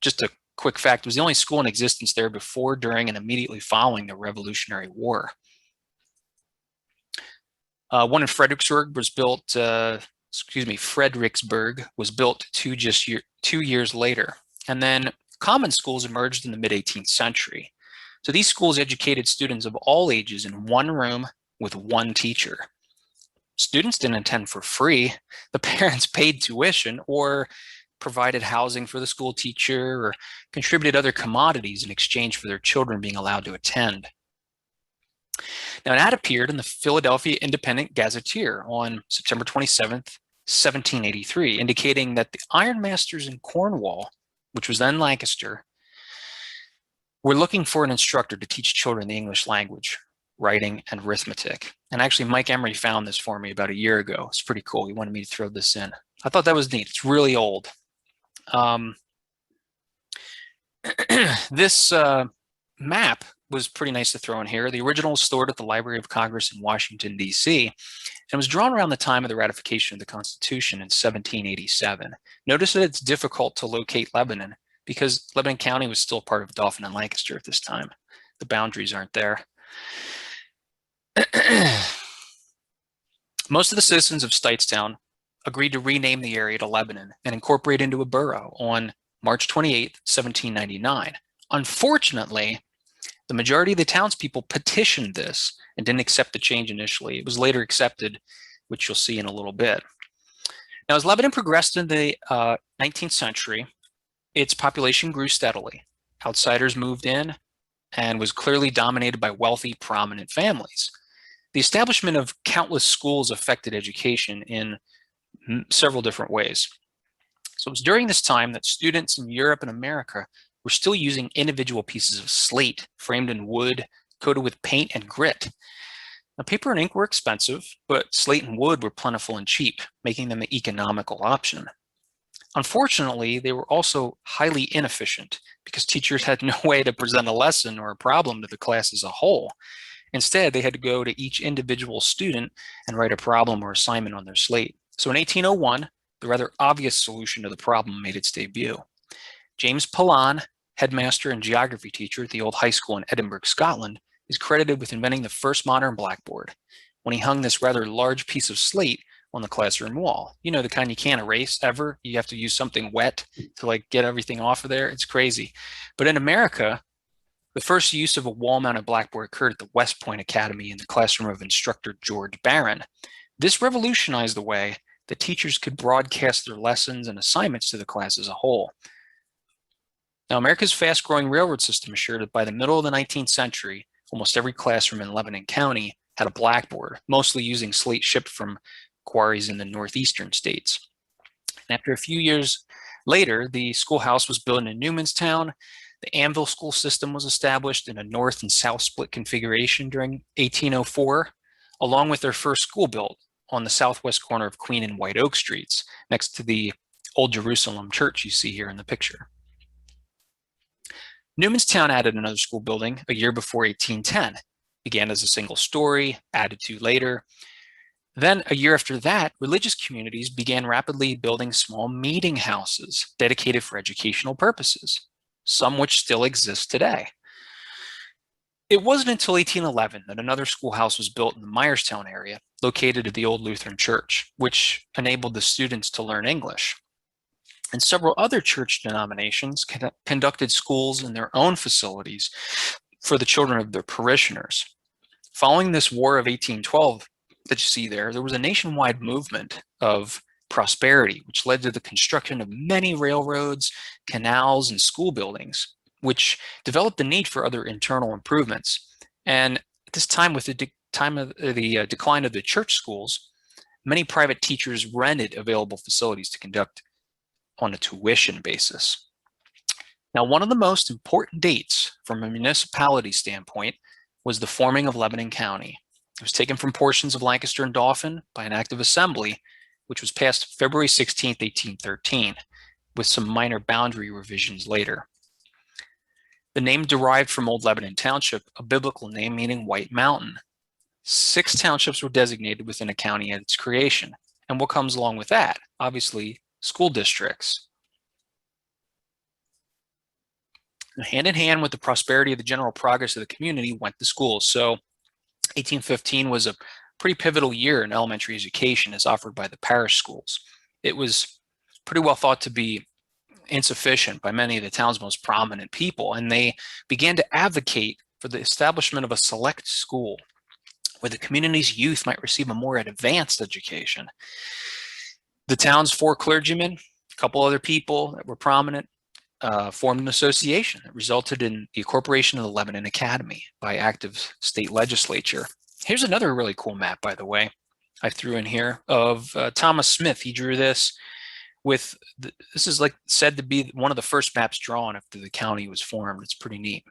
just a quick fact, it was the only school in existence there before, during, and immediately following the Revolutionary War. One in Fredericksburg was built, Fredericksburg was built 2 years later. And then common schools emerged in the mid-18th century. So these schools educated students of all ages in one room with one teacher. Students didn't attend for free. The parents paid tuition or provided housing for the school teacher or contributed other commodities in exchange for their children being allowed to attend. Now, an ad appeared in the Philadelphia Independent Gazetteer on September 27th, 1783, indicating that the ironmasters in Cornwall, which was then Lancaster, were looking for an instructor to teach children the English language, writing, and arithmetic. And actually, Mike Emery found this for me about a year ago. It's pretty cool. He wanted me to throw this in. I thought that was neat. It's really old. This map was pretty nice to throw in here. The original was stored at the Library of Congress in Washington, D.C., and was drawn around the time of the ratification of the Constitution in 1787. Notice that it's difficult to locate Lebanon because Lebanon County was still part of Dauphin and Lancaster at this time. The boundaries aren't there. Most of the citizens of Steightstown agreed to rename the area to Lebanon and incorporate into a borough on March 28, 1799. Unfortunately, the majority of the townspeople petitioned this and didn't accept the change initially. It was later accepted, which you'll see in a little bit. Now, as Lebanon progressed in the 19th century, its population grew steadily. Outsiders moved in and was clearly dominated by wealthy, prominent families. The establishment of countless schools affected education in several different ways. So it was during this time that students in Europe and America were still using individual pieces of slate framed in wood, coated with paint and grit. Now, paper and ink were expensive, but slate and wood were plentiful and cheap, making them an economical option. Unfortunately, they were also highly inefficient because teachers had no way to present a lesson or a problem to the class as a whole. Instead, they had to go to each individual student and write a problem or assignment on their slate. So in 1801, the rather obvious solution to the problem made its debut. James Pilon, headmaster and geography teacher at the old high school in Edinburgh, Scotland, is credited with inventing the first modern blackboard when he hung this rather large piece of slate on the classroom wall. You know, the kind you can't erase ever. You have to use something wet to like get everything off of there. It's crazy. But in America, the first use of a wall-mounted blackboard occurred at the West Point Academy in the classroom of instructor George Barron. This revolutionized the way that teachers could broadcast their lessons and assignments to the class as a whole. Now, America's fast-growing railroad system assured that by the middle of the 19th century, almost every classroom in Lebanon County had a blackboard, mostly using slate shipped from quarries in the northeastern states. And after a few years later, the schoolhouse was built in Newmanstown. The Anvil school system was established in a north and south split configuration during 1804, along with their first school built on the southwest corner of Queen and White Oak Streets, next to the Old Jerusalem Church you see here in the picture. Newmanstown added another school building a year before 1810, began as a single story, added to later. Then a year after that, religious communities began rapidly building small meeting houses dedicated for educational purposes, some which still exist today. It wasn't until 1811 that another schoolhouse was built in the Myerstown area, located at the old Lutheran church, which enabled the students to learn English. And several other church denominations conducted schools in their own facilities for the children of their parishioners. Following this War of 1812 that you see there, there was a nationwide movement of prosperity, which led to the construction of many railroads, canals, and school buildings, which developed the need for other internal improvements. And at this time, with the decline of the church schools, many private teachers rented available facilities to conduct on a tuition basis. Now, one of the most important dates from a municipality standpoint was the forming of Lebanon County. It was taken from portions of Lancaster and Dauphin by an act of assembly, which was passed February 16, 1813, with some minor boundary revisions later. The name derived from Old Lebanon Township, a biblical name meaning White Mountain. 6 townships were designated within a county at its creation. And what comes along with that? Obviously, school districts. Hand in hand with the prosperity of the general progress of the community went the schools. So 1815 was a pretty pivotal year in elementary education as offered by the parish schools. It was pretty well thought to be insufficient by many of the town's most prominent people, and they began to advocate for the establishment of a select school where the community's youth might receive a more advanced education. The town's 4 clergymen, a couple other people that were prominent, formed an association that resulted in the incorporation of the Lebanon Academy by active state legislature. Here's another really cool map, by the way, I threw in here of Thomas Smith. He drew this with, this is like said to be one of the first maps drawn after the county was formed. It's pretty neat.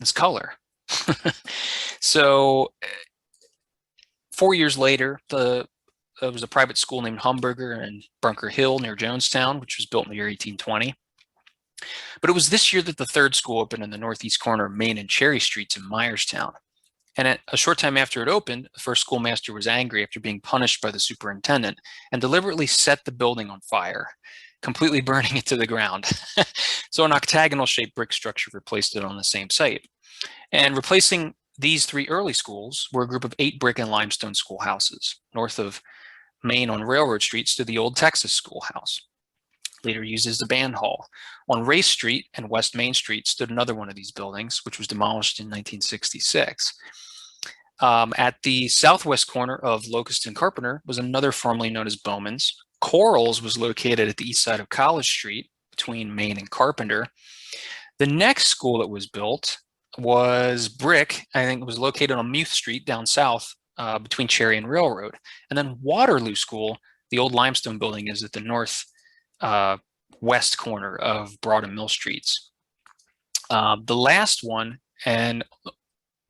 It's color. So 4 years later, there was a private school named Humberger and Bunker Hill near Jonestown, which was built in the year 1820. But it was this year that the 3rd school opened in the northeast corner of Main and Cherry Streets in Myerstown. And at a short time after it opened, the first schoolmaster was angry after being punished by the superintendent and deliberately set the building on fire, completely burning it to the ground. So an octagonal-shaped brick structure replaced it on the same site. And replacing these 3 early schools were a group of 8 brick and limestone schoolhouses. North of Main on Railroad Street stood the old Texas Schoolhouse, later used as the band hall. On Race Street and West Main Street stood another one of these buildings, which was demolished in 1966. At the southwest corner of Locust and Carpenter was another formerly known as Bowman's. Coral's was located at the east side of College Street between Main and Carpenter. The next school that was built was brick. I think it was located on Muth Street down south between Cherry and Railroad. And then Waterloo School, the old limestone building, is at the north west corner of Broad and Mill Streets. The last one and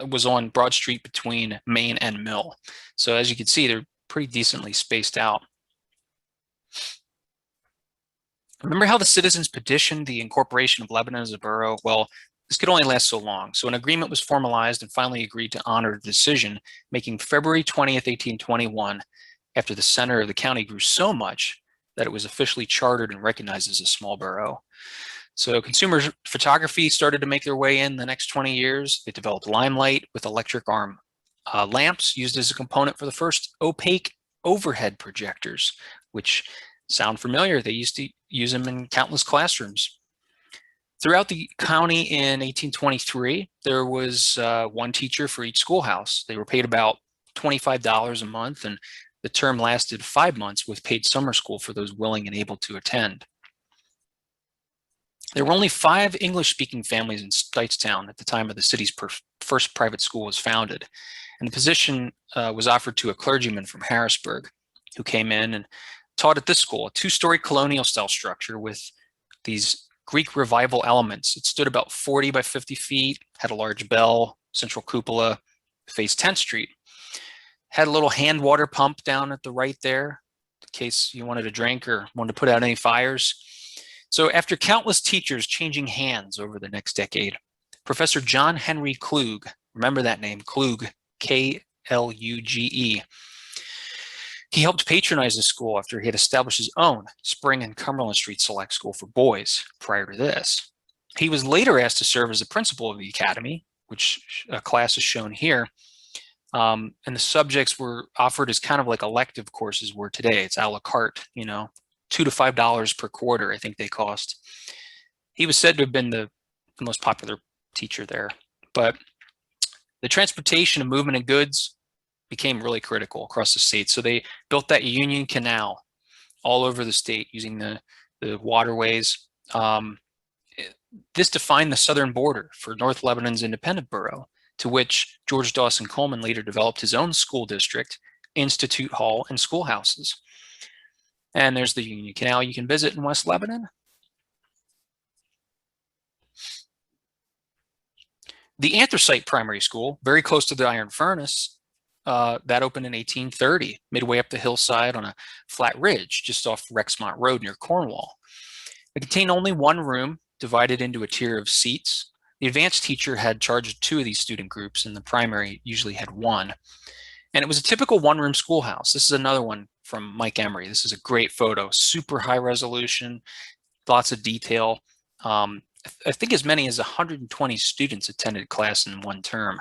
was on Broad Street between Main and Mill. So as you can see, they're pretty decently spaced out. Remember how the citizens petitioned the incorporation of Lebanon as a borough? Well, this could only last so long. So an agreement was formalized and finally agreed to honor the decision, making February 20th, 1821, after the center of the county grew so much that it was officially chartered and recognized as a small borough. So consumer photography started to make their way in the next 20 years. They developed limelight with electric arm lamps used as a component for the first opaque overhead projectors, which sound familiar. They used to use them in countless classrooms. Throughout the county in 1823, there was one teacher for each schoolhouse. They were paid about $25 a month, and the term lasted 5 months with paid summer school for those willing and able to attend. There were only 5 English-speaking families in Stites at the time of the city's first private school was founded. And the position was offered to a clergyman from Harrisburg who came in and taught at this school, a 2-story colonial-style structure with these Greek revival elements. It stood about 40 by 50 feet, had a large bell, central cupola, faced 10th Street. Had a little hand water pump down at the right there, in case you wanted a drink or wanted to put out any fires. So after countless teachers changing hands over the next decade, Professor John Henry Klug, remember that name, Klug, K-L-U-G-E, he helped patronize the school after he had established his own Spring and Cumberland Street Select School for boys prior to this. He was later asked to serve as the principal of the Academy, which class is shown here. And the subjects were offered as kind of like elective courses were today. It's a la carte, you know, $2 to $5 per quarter, I think they cost. He was said to have been the most popular teacher there. But the transportation and movement of goods became really critical across the state. So they built that Union Canal all over the state using the waterways. This defined the southern border for North Lebanon's independent borough, to which George Dawson Coleman later developed his own school district, Institute Hall, and schoolhouses. And there's the Union Canal you can visit in West Lebanon. The Anthracite Primary School, very close to the Iron Furnace, that opened in 1830, midway up the hillside on a flat ridge just off Rexmont Road near Cornwall. It contained only one room divided into a tier of seats. The advanced teacher had charge of 2 of these student groups, and the primary usually had 1. And it was a typical one-room schoolhouse. This is another one from Mike Emery. This is a great photo, super high resolution, lots of detail. I think as many as 120 students attended class in one term,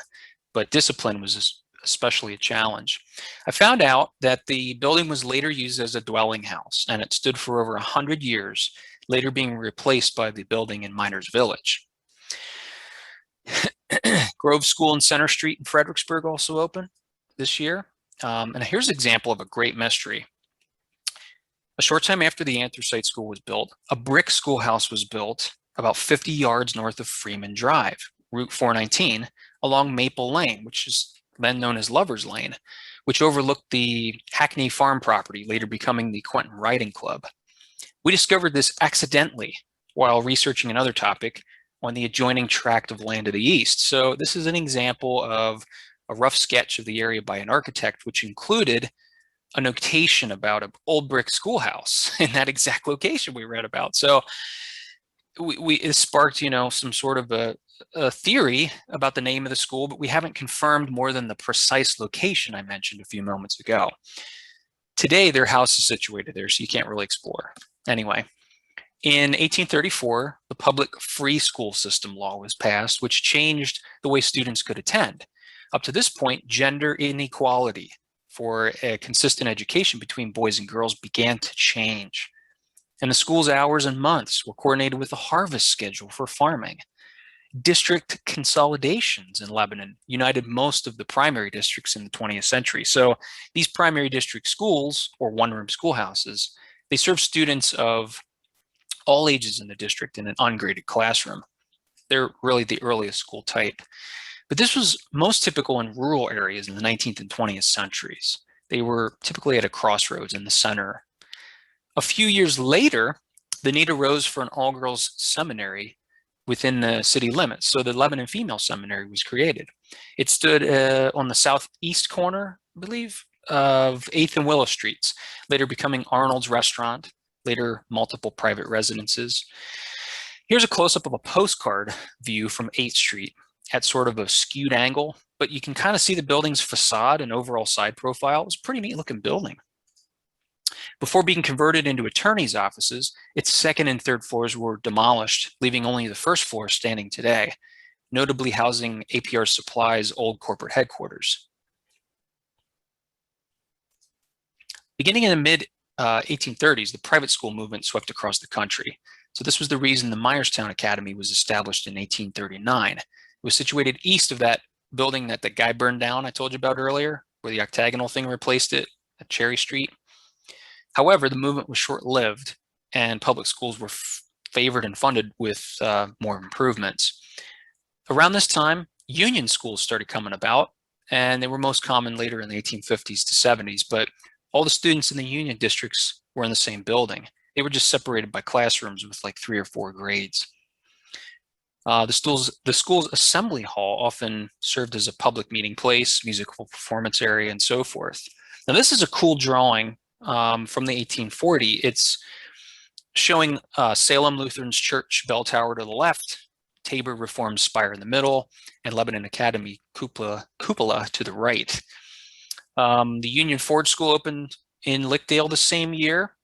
but discipline was especially a challenge. I found out that the building was later used as a dwelling house, and it stood for over 100 years, later being replaced by the building in Miners Village. Grove School in Center Street in Fredericksburg also opened this year. And here's an example of a great mystery. A short time after the Anthracite School was built, a brick schoolhouse was built about 50 yards north of Freeman Drive, Route 419, along Maple Lane, which is then known as Lover's Lane, which overlooked the Hackney Farm property, later becoming the Quentin Riding Club. We discovered this accidentally while researching another topic on the adjoining tract of land to the east. So this is an example of a rough sketch of the area by an architect, which included a notation about an old brick schoolhouse in that exact location we read about. So it sparked, you know, some sort of a theory about the name of the school, but we haven't confirmed more than the precise location I mentioned a few moments ago. Today, their house is situated there, so you can't really explore. Anyway, in 1834, the Public Free School System law was passed, which changed the way students could attend. Up to this point, gender inequality for a consistent education between boys and girls began to change. And the school's hours and months were coordinated with a harvest schedule for farming. District consolidations in Lebanon united most of the primary districts in the 20th century. So these primary district schools, or one-room schoolhouses, they serve students of all ages in the district in an ungraded classroom. They're really the earliest school type. But this was most typical in rural areas in the 19th and 20th centuries. They were typically at a crossroads in the center. A few years later, the need arose for an all-girls seminary within the city limits. So the Lebanon Female Seminary was created. It stood on the southeast corner, I believe, of 8th and Willow Streets, later becoming Arnold's Restaurant, later multiple private residences. Here's a close-up of a postcard view from 8th Street at sort of a skewed angle, but you can kind of see the building's facade and overall side profile. It was a pretty neat looking building. Before being converted into attorneys' offices, its second and third floors were demolished, leaving only the first floor standing today, notably housing APR Supply's old corporate headquarters. Beginning in the mid-1830s, the private school movement swept across the country. So this was the reason the Myerstown Academy was established in 1839. It was situated east of that building that the guy burned down I told you about earlier, where the octagonal thing replaced it at Cherry Street. However, the movement was short-lived, and public schools were favored and funded with more improvements. Around this time, union schools started coming about, and they were most common later in the 1850s to 70s, but all the students in the union districts were in the same building. They were just separated by classrooms with like 3 or 4 grades. The school's assembly hall often served as a public meeting place, musical performance area, and so forth. Now, this is a cool drawing from the 1840. It's showing Salem Lutheran's Church bell tower to the left, Tabor Reformed spire in the middle, and Lebanon Academy cupola to the right. The Union Ford School opened in Lickdale the same year.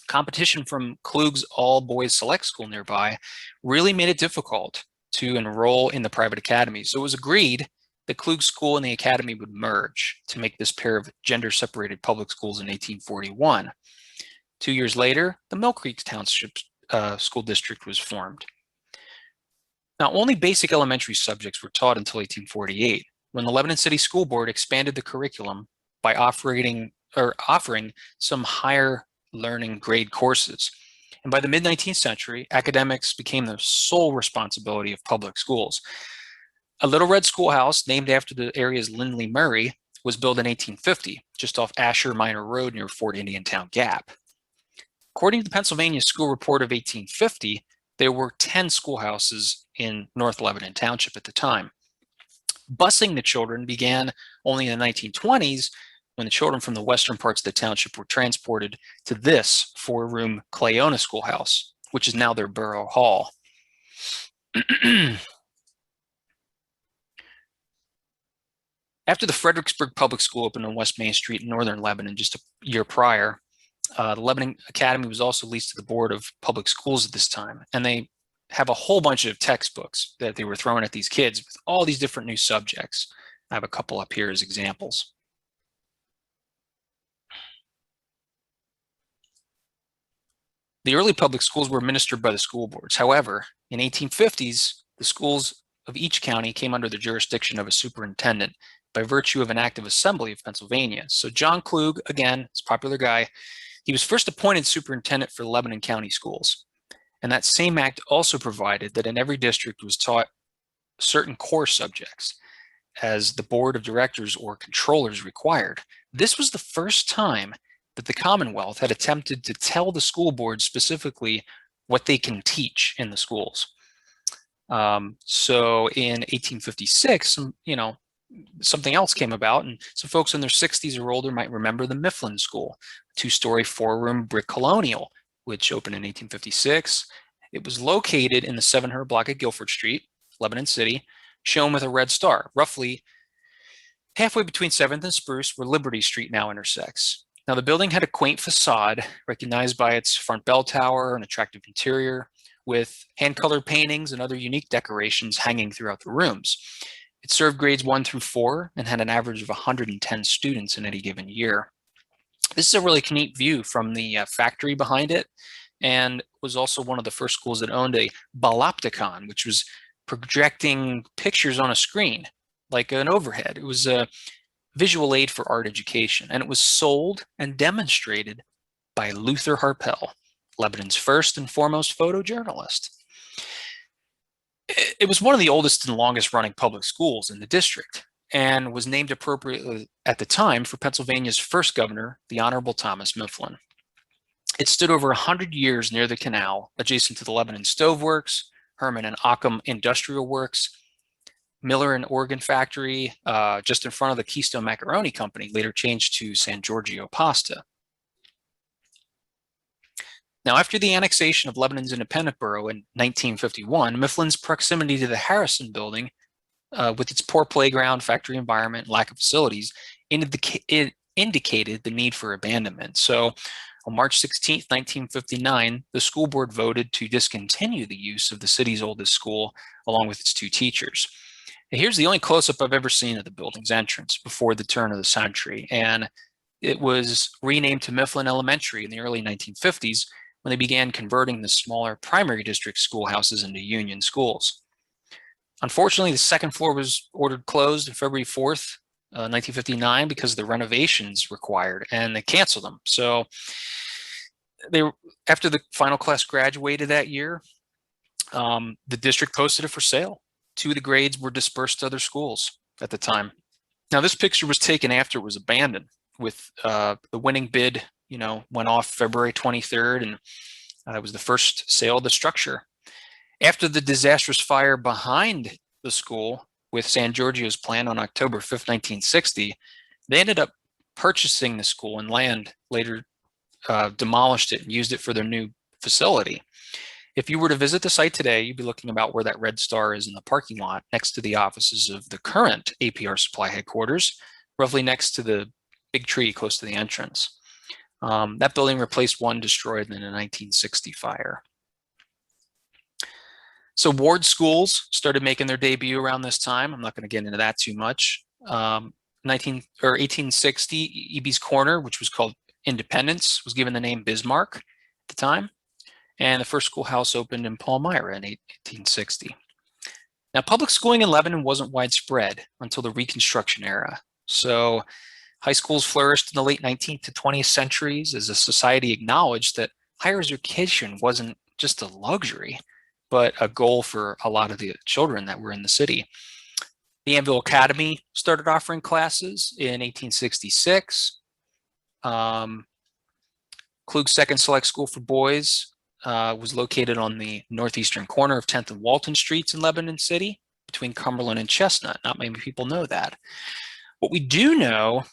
Competition from Klug's all-boys select school nearby really made it difficult to enroll in the private academies. So it was agreed that Klug School and the academy would merge to make this pair of gender-separated public schools in 1841. 2 years later, the Mill Creek Township School District was formed. Now, only basic elementary subjects were taught until 1848, when the Lebanon City School Board expanded the curriculum by offering some higher learning grade courses. And by the mid-19th century, academics became the sole responsibility of public schools. A Little Red Schoolhouse, named after the area's Lindley Murray, was built in 1850, just off Asher Minor Road near Fort Indiantown Gap. According to the Pennsylvania School Report of 1850, there were 10 schoolhouses in North Lebanon Township at the time. Busing the children began only in the 1920s, when the children from the western parts of the township were transported to this 4-room Clayona Schoolhouse, which is now their borough hall. After the Fredericksburg Public School opened on West Main Street in northern Lebanon just a year prior, the Lebanon Academy was also leased to the Board of Public Schools at this time, and they have a whole bunch of textbooks that they were throwing at these kids with all these different new subjects. I have a couple up here as examples. The early public schools were administered by the school boards. However, in 1850s, the schools of each county came under the jurisdiction of a superintendent by virtue of an act of assembly of Pennsylvania. So John Klug, again, this popular guy, he was first appointed superintendent for the Lebanon County schools. And that same act also provided that in every district was taught certain core subjects as the board of directors or controllers required. This was the first time that the Commonwealth had attempted to tell the school board specifically what they can teach in the schools. So in 1856, something else came about, and some folks in their 60s or older might remember the Mifflin School, a 2-story 4-room brick colonial, which opened in 1856. It was located in the 700 block of Guilford Street, Lebanon City, shown with a red star, roughly halfway between 7th and Spruce, where Liberty Street now intersects. Now, the building had a quaint facade, recognized by its front bell tower and attractive interior, with hand-colored paintings and other unique decorations hanging throughout the rooms. It served grades 1 through 4 and had an average of 110 students in any given year. This is a really neat view from the factory behind it, and was also one of the first schools that owned a Balopticon, which was projecting pictures on a screen, like an overhead. It was a visual aid for art education, and it was sold and demonstrated by Luther Harpel, Lebanon's first and foremost photojournalist. It was one of the oldest and longest running public schools in the district, and was named appropriately at the time for Pennsylvania's first governor, the Honorable Thomas Mifflin. It stood over 100 years near the canal, adjacent to the Lebanon Stove Works, Herman and Occam Industrial Works, Miller and Organ Factory, just in front of the Keystone Macaroni Company, later changed to San Giorgio Pasta. Now, after the annexation of Lebanon's independent borough in 1951, Mifflin's proximity to the Harrison Building, with its poor playground, factory environment, and lack of facilities, indicated the need for abandonment. So on March 16, 1959, the school board voted to discontinue the use of the city's oldest school along with its 2 teachers. And here's the only close-up I've ever seen of the building's entrance before the turn of the century. And it was renamed to Mifflin Elementary in the early 1950s when they began converting the smaller primary district schoolhouses into union schools. Unfortunately, the second floor was ordered closed on February 4th, 1959 because of the renovations required, and they canceled them. So after the final class graduated that year, the district posted it for sale. 2 of the grades were dispersed to other schools at the time. Now, this picture was taken after it was abandoned, with the winning bid, went off February 23rd, and it was the first sale of the structure. After the disastrous fire behind the school with San Giorgio's plan on October 5th, 1960, they ended up purchasing the school and land, later demolished it and used it for their new facility. If you were to visit the site today, you'd be looking about where that red star is in the parking lot next to the offices of the current APR Supply headquarters, roughly next to the big tree close to the entrance. That building replaced one destroyed in a 1960 fire. So ward schools started making their debut around this time. I'm not going to get into that too much. 1860, Eby's Corner, which was called Independence, was given the name Bismarck at the time. And the first schoolhouse opened in Palmyra in 1860. Now, public schooling in Lebanon wasn't widespread until the Reconstruction era. So high schools flourished in the late 19th to 20th centuries as a society acknowledged that higher education wasn't just a luxury, but a goal for a lot of the children that were in the city. The Anvil Academy started offering classes in 1866. Klug's Second Select School for Boys was located on the northeastern corner of 10th and Walton Streets in Lebanon City, between Cumberland and Chestnut. Not many people know that. What we do know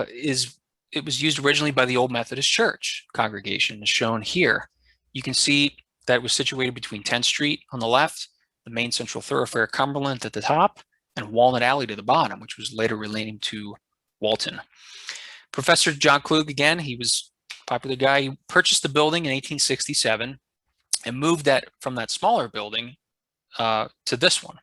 is it was used originally by the Old Methodist Church congregation, as shown here. You can see that it was situated between 10th Street on the left, the main central thoroughfare Cumberland at the top, and Walnut Alley to the bottom, which was later renamed to Walton. Professor John Klug, again, he was a popular guy. He purchased the building in 1867 and moved that from that smaller building to this one.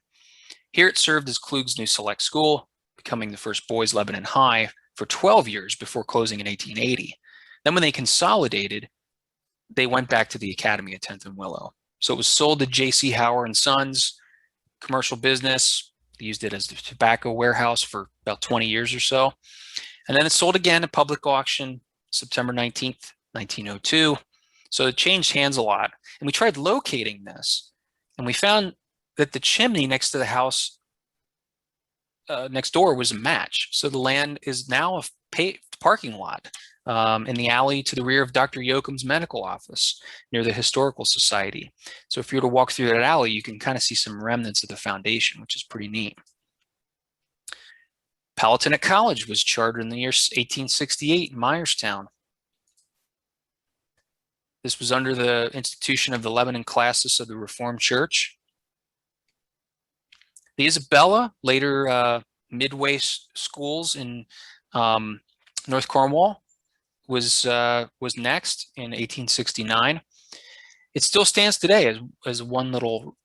Here it served as Klug's new select school, becoming the first boys' Lebanon High for 12 years before closing in 1880. Then when they consolidated, they went back to the Academy at 10th and Willow. So it was sold to J.C. Hauer and Sons, commercial business. They used it as a tobacco warehouse for about 20 years or so. And then it sold again at public auction September 19th, 1902. So it changed hands a lot. And we tried locating this, and we found that the chimney next to the house next door was a match. So the land is now a paved parking lot in the alley to the rear of Dr. Yoakum's medical office near the Historical Society. So if you were to walk through that alley, you can kind of see some remnants of the foundation, which is pretty neat. Palutena College was chartered in the year 1868 in Myerstown. This was under the institution of the Lebanon Classis of the Reformed Church. The Isabella, later Midway schools in North Cornwall, was next in 1869. It still stands today as one little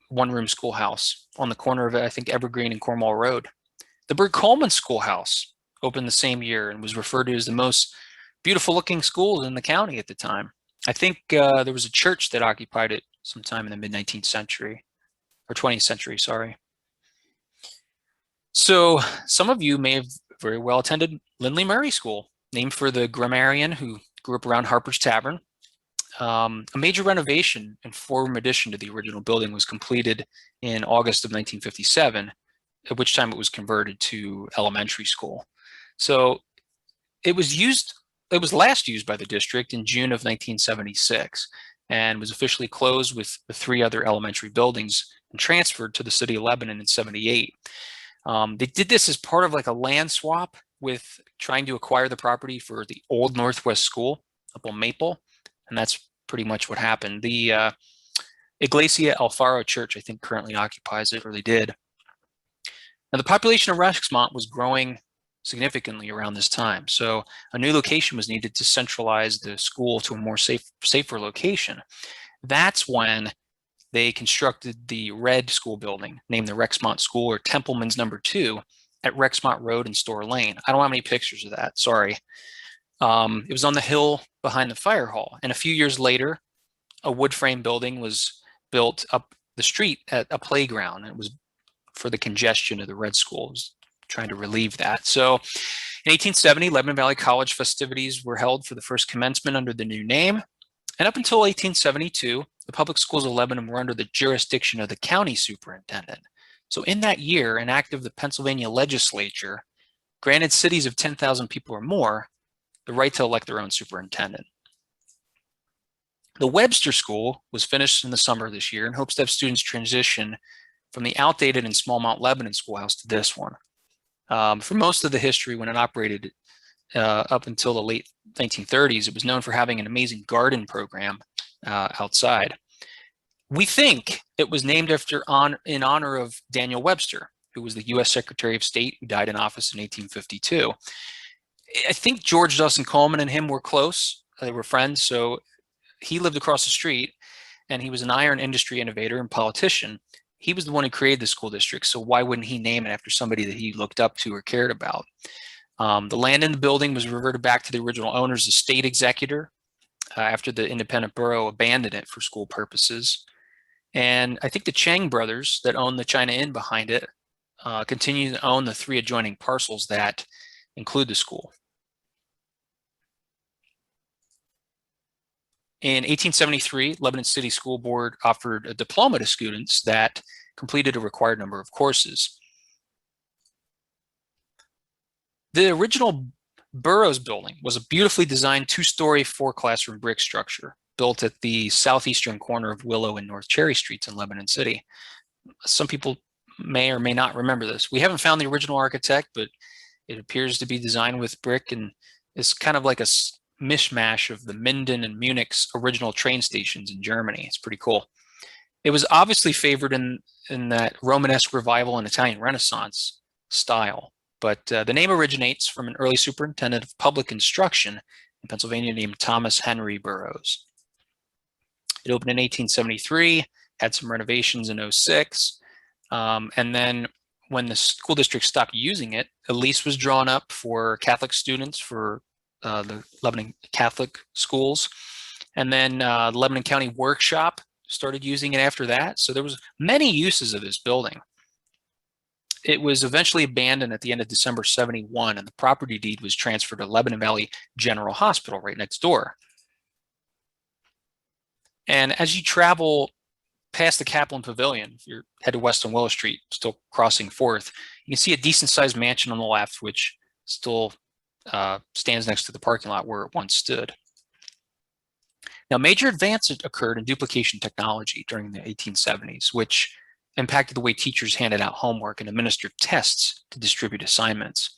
one-room schoolhouse on the corner of, I think, Evergreen and Cornwall Road. The Coleman Schoolhouse opened the same year and was referred to as the most beautiful-looking school in the county at the time. I think there was a church that occupied it sometime in the mid-19th century, or 20th century, sorry. So some of you may have very well attended Lindley Murray School, named for the grammarian who grew up around Harper's Tavern. A major renovation and form addition to the original building was completed in August of 1957, at which time it was converted to elementary school. So it was last used by the district in June of 1976. and was officially closed with the 3 other elementary buildings and transferred to the city of Lebanon in 78. They did this as part of like a land swap with trying to acquire the property for the old Northwest School up on Maple, and that's pretty much what happened. The Iglesia El Faro Church, I think, currently occupies it, or they did. Now, the population of Rexmont was growing significantly around this time, so a new location was needed to centralize the school to a more safer location. That's when they constructed the red school building, named the Rexmont School, or Templeman's No. 2, at Rexmont Road and Store Lane. I don't have any pictures of that, sorry. It was on the hill behind the fire hall, and a few years later, a wood frame building was built up the street at a playground. It was for the congestion of the red school. It was trying to relieve that. So in 1870, Lebanon Valley College festivities were held for the first commencement under the new name. And up until 1872, the public schools of Lebanon were under the jurisdiction of the county superintendent. So in that year, an act of the Pennsylvania legislature granted cities of 10,000 people or more the right to elect their own superintendent. The Webster School was finished in the summer of this year and hopes to have students transition from the outdated and small Mount Lebanon Schoolhouse to this one. For most of the history, when it operated up until the late 1930s, it was known for having an amazing garden program outside. We think it was named in honor of Daniel Webster, who was the U.S. Secretary of State who died in office in 1852. I think George Dawson Coleman and him were close. They were friends, so he lived across the street, and he was an iron industry innovator and politician. He was the one who created the school district, so why wouldn't he name it after somebody that he looked up to or cared about? The land in the building was reverted back to the original owners, the state executor, after the independent borough abandoned it for school purposes. And I think the Chang brothers that own the China Inn behind it continue to own the 3 adjoining parcels that include the school. In 1873, Lebanon City School Board offered a diploma to students that completed a required number of courses. The original Burroughs Building was a beautifully designed 2-story 4-classroom brick structure built at the southeastern corner of Willow and North Cherry Streets in Lebanon City. Some people may or may not remember this. We haven't found the original architect, but it appears to be designed with brick, and it's kind of like a mishmash of the Minden and Munich's original train stations in Germany. It's pretty cool. It was obviously favored in that Romanesque revival and Italian Renaissance style, but the name originates from an early superintendent of public instruction in Pennsylvania named Thomas Henry Burroughs. It opened in 1873, had some renovations in 06, and then when the school district stopped using it, a lease was drawn up for Catholic students for the Lebanon Catholic schools, and then the Lebanon County Workshop started using it after that. So there was many uses of this building. It was eventually abandoned at the end of December 71, and the property deed was transferred to Lebanon Valley General Hospital right next door. And as you travel past the Kaplan Pavilion, if you're headed west on Willow Street, still crossing 4th, you can see a decent-sized mansion on the left, which still stands next to the parking lot where it once stood. Now, major advances occurred in duplication technology during the 1870s, which impacted the way teachers handed out homework and administered tests to distribute assignments.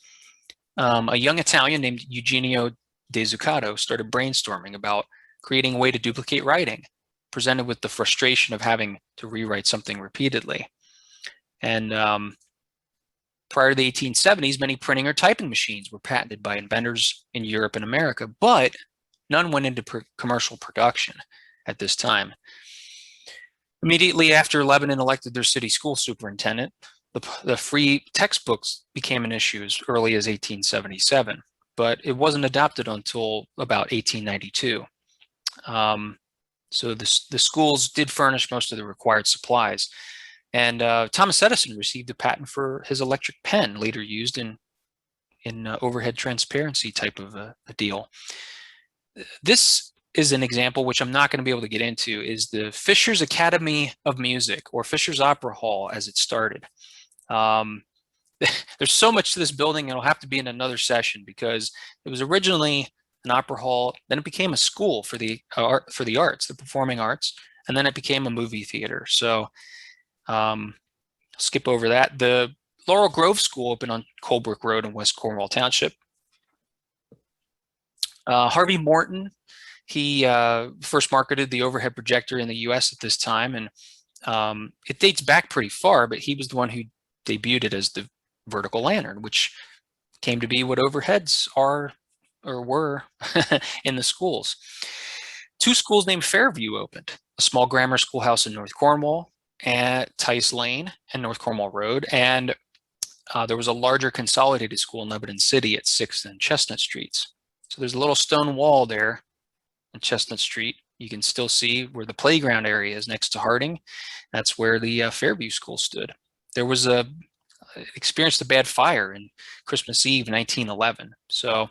A young Italian named Eugenio De Zuccato started brainstorming about creating a way to duplicate writing, presented with the frustration of having to rewrite something repeatedly. And prior to the 1870s, many printing or typing machines were patented by inventors in Europe and America, but none went into commercial production at this time. Immediately after Lebanon elected their city school superintendent, the free textbooks became an issue as early as 1877, but it wasn't adopted until about 1892. So the schools did furnish most of the required supplies. And Thomas Edison received a patent for his electric pen, later used in overhead transparency type of a deal. This is an example, which I'm not going to be able to get into, is the Fisher's Academy of Music, or Fisher's Opera Hall as it started. There's so much to this building, it'll have to be in another session, because it was originally an opera hall. Then it became a school for the arts, the performing arts, and then it became a movie theater. So skip over that. The Laurel Grove School opened on Colebrook Road in West Cornwall Township. Harvey Morton, he first marketed the overhead projector in the US at this time, and it dates back pretty far, but he was the one who debuted it as the vertical lantern, which came to be what overheads are or were in the schools. Two schools named Fairview opened, a small grammar schoolhouse in North Cornwall at Tice Lane and North Cornwall Road, and there was a larger consolidated school in Lebanon City at 6th and Chestnut Streets. So there's a little stone wall there on Chestnut Street. You can still see where the playground area is next to Harding. That's where the Fairview School stood. There was experienced a bad fire in Christmas Eve 1911. So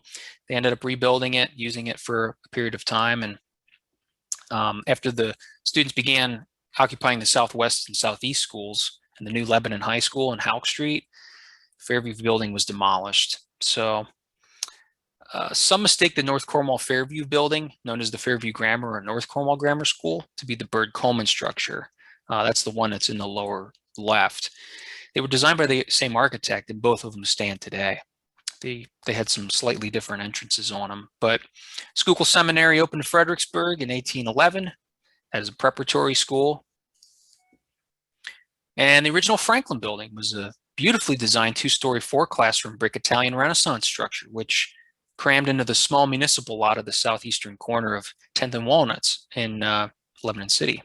they ended up rebuilding it, using it for a period of time. And after the students began occupying the southwest and southeast schools and the new Lebanon High School and Halk Street, Fairview Building was demolished. So some mistake the North Cornwall Fairview Building, known as the Fairview Grammar or North Cornwall Grammar School, to be the Bird Coleman structure. That's the one that's in the lower left. They were designed by the same architect, and both of them stand today. They had some slightly different entrances on them, but Schuylkill Seminary opened in Fredericksburg in 1811 as a preparatory school. And the original Franklin Building was a beautifully designed two-story, four-classroom brick Italian Renaissance structure, which crammed into the small municipal lot of the southeastern corner of 10th and Walnuts in Lebanon City.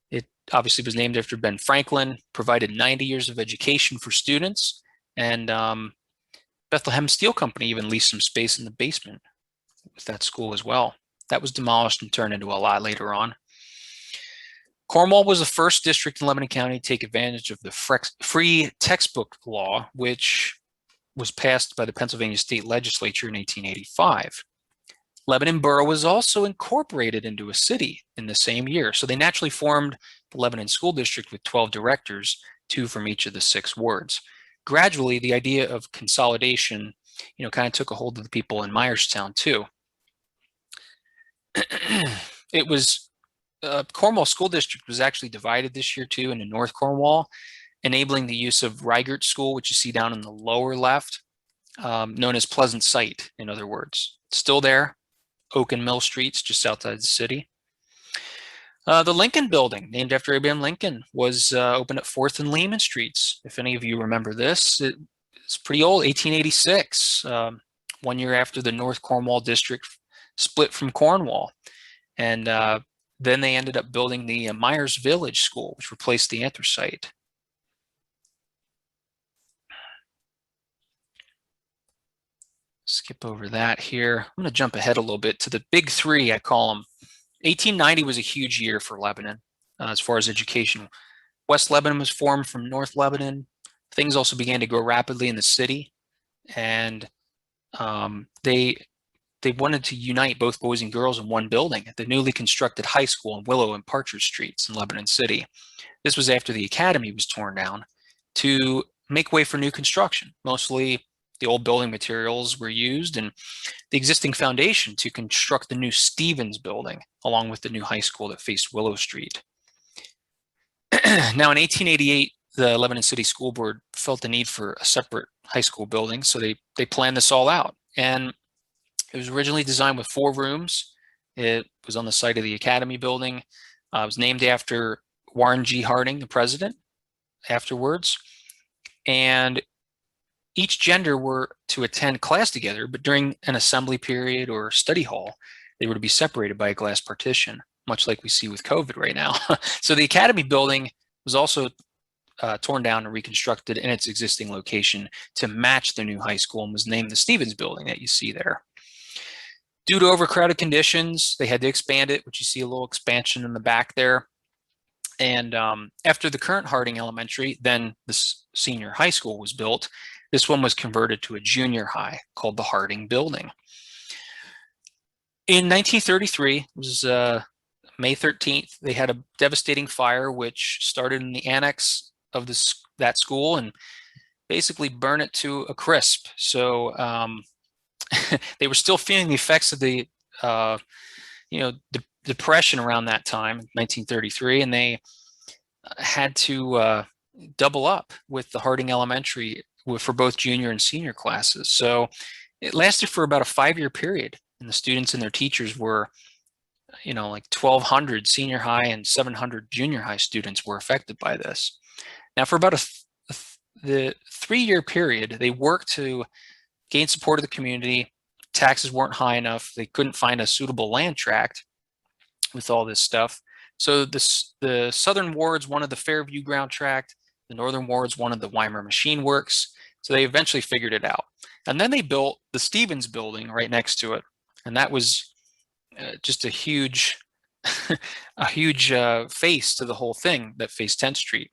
It obviously was named after Ben Franklin, provided 90 years of education for students, and Bethlehem Steel Company even leased some space in the basement with that school as well. That was demolished and turned into a lot later on. Cornwall was the first district in Lebanon County to take advantage of the free textbook law, which was passed by the Pennsylvania State Legislature in 1885. Lebanon Borough was also incorporated into a city in the same year, so they naturally formed the Lebanon School District with 12 directors, 2 from each of the 6 wards. Gradually, the idea of consolidation, kind of took a hold of the people in Myerstown too. It was Cornwall School District was actually divided this year too into North Cornwall, enabling the use of Reigert School, which you see down in the lower left, known as Pleasant Site, in other words. Still there, Oak and Mill Streets, just outside the city. The Lincoln Building, named after Abraham Lincoln, was opened at 4th and Lehman Streets. If any of you remember this, it's pretty old, 1886, 1 year after the North Cornwall District split from Cornwall. And then they ended up building the Myers Village School, which replaced the Anthracite. Skip over that here. I'm going to jump ahead a little bit to the big 3, I call them. 1890 was a huge year for Lebanon as far as education. West Lebanon was formed from North Lebanon. Things also began to grow rapidly in the city, and they wanted to unite both boys and girls in one building at the newly constructed high school on Willow and Partridge Streets in Lebanon City. This was after the Academy was torn down to make way for new construction. Mostly the old building materials were used and the existing foundation to construct the new Stevens Building, along with the new high school that faced Willow Street. Now in 1888, the Lebanon City School Board felt the need for a separate high school building, so they planned this all out. And it was originally designed with 4 rooms. It was on the site of the Academy building. It was named after Warren G. Harding, the president, afterwards. And each gender were to attend class together, but during an assembly period or study hall, they were to be separated by a glass partition, much like we see with COVID right now. So the Academy building was also torn down and reconstructed in its existing location to match the new high school and was named the Stevens Building that you see there. Due to overcrowded conditions, they had to expand it, which you see a little expansion in the back there. And after the current Harding Elementary, then the senior high school was built. This one was converted to a junior high called the Harding Building. In 1933, it was May 13th, they had a devastating fire which started in the annex of that school and basically burned it to a crisp. So they were still feeling the effects of the depression around that time, 1933, and they had to double up with the Harding Elementary for both junior and senior classes. So it lasted for about a 5-year period, and the students and their teachers were, like 1,200 senior high and 700 junior high students were affected by this. Now, for about the 3-year period, they worked to gain support of the community. Taxes weren't high enough. They couldn't find a suitable land tract with all this stuff. So the southern wards wanted the Fairview ground tract. The northern wards wanted the Weimar Machine Works. So they eventually figured it out. And then they built the Stevens Building right next to it. And that was just a huge, face to the whole thing that faced 10th Street.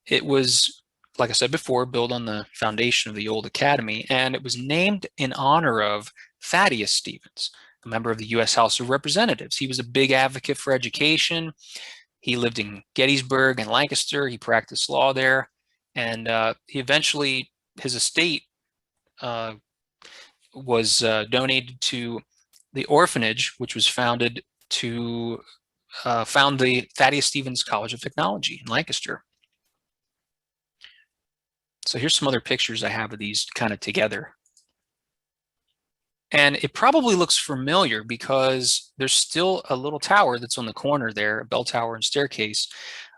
It was, like I said before, built on the foundation of the old Academy, and it was named in honor of Thaddeus Stevens, a member of the U.S. House of Representatives. He was a big advocate for education. He lived in Gettysburg and Lancaster. He practiced law there, and he eventually, his estate was donated to the orphanage, which was founded to found the Thaddeus Stevens College of Technology in Lancaster. So here's some other pictures I have of these kind of together. And it probably looks familiar because there's still a little tower that's on the corner there, a bell tower and staircase,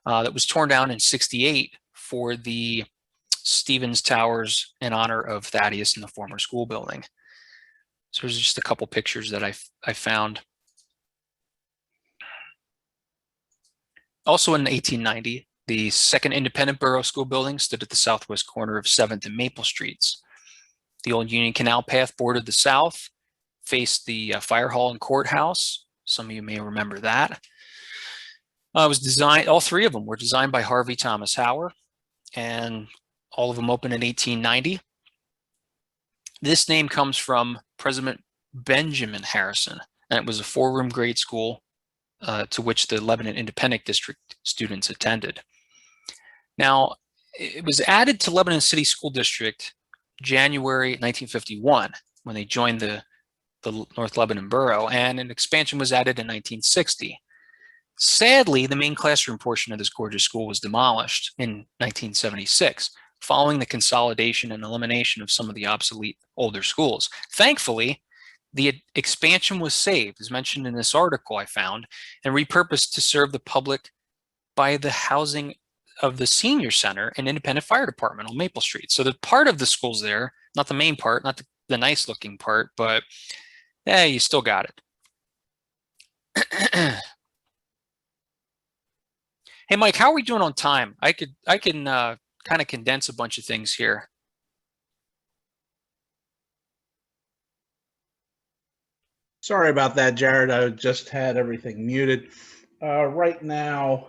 that was torn down in '68 for the Stevens Towers in honor of Thaddeus in the former school building. So there's just a couple pictures that I found. Also in 1890, the second independent Burroughs School building stood at the southwest corner of 7th and Maple Streets. The old Union Canal path bordered the south, faced the fire hall and courthouse. Some of you may remember that. It was designed, all three of them were designed by Harvey Thomas Hauer, and all of them opened in 1890. This name comes from President Benjamin Harrison, and it was a 4-room grade school to which the Lebanon Independent District students attended. Now, it was added to Lebanon City School District January 1951 when they joined the North Lebanon Borough, and an expansion was added in 1960. Sadly, the main classroom portion of this gorgeous school was demolished in 1976, following the consolidation and elimination of some of the obsolete older schools. Thankfully, the expansion was saved, as mentioned in this article I found, and repurposed to serve the public by the housing of the senior center and independent fire department on Maple Street. So the part of the school's there, not the main part, not the nice looking part, but yeah, you still got it. Hey, Mike, how are we doing on time? I can kind of condense a bunch of things here.
Sorry about that, Jared. I just had everything muted. Right now,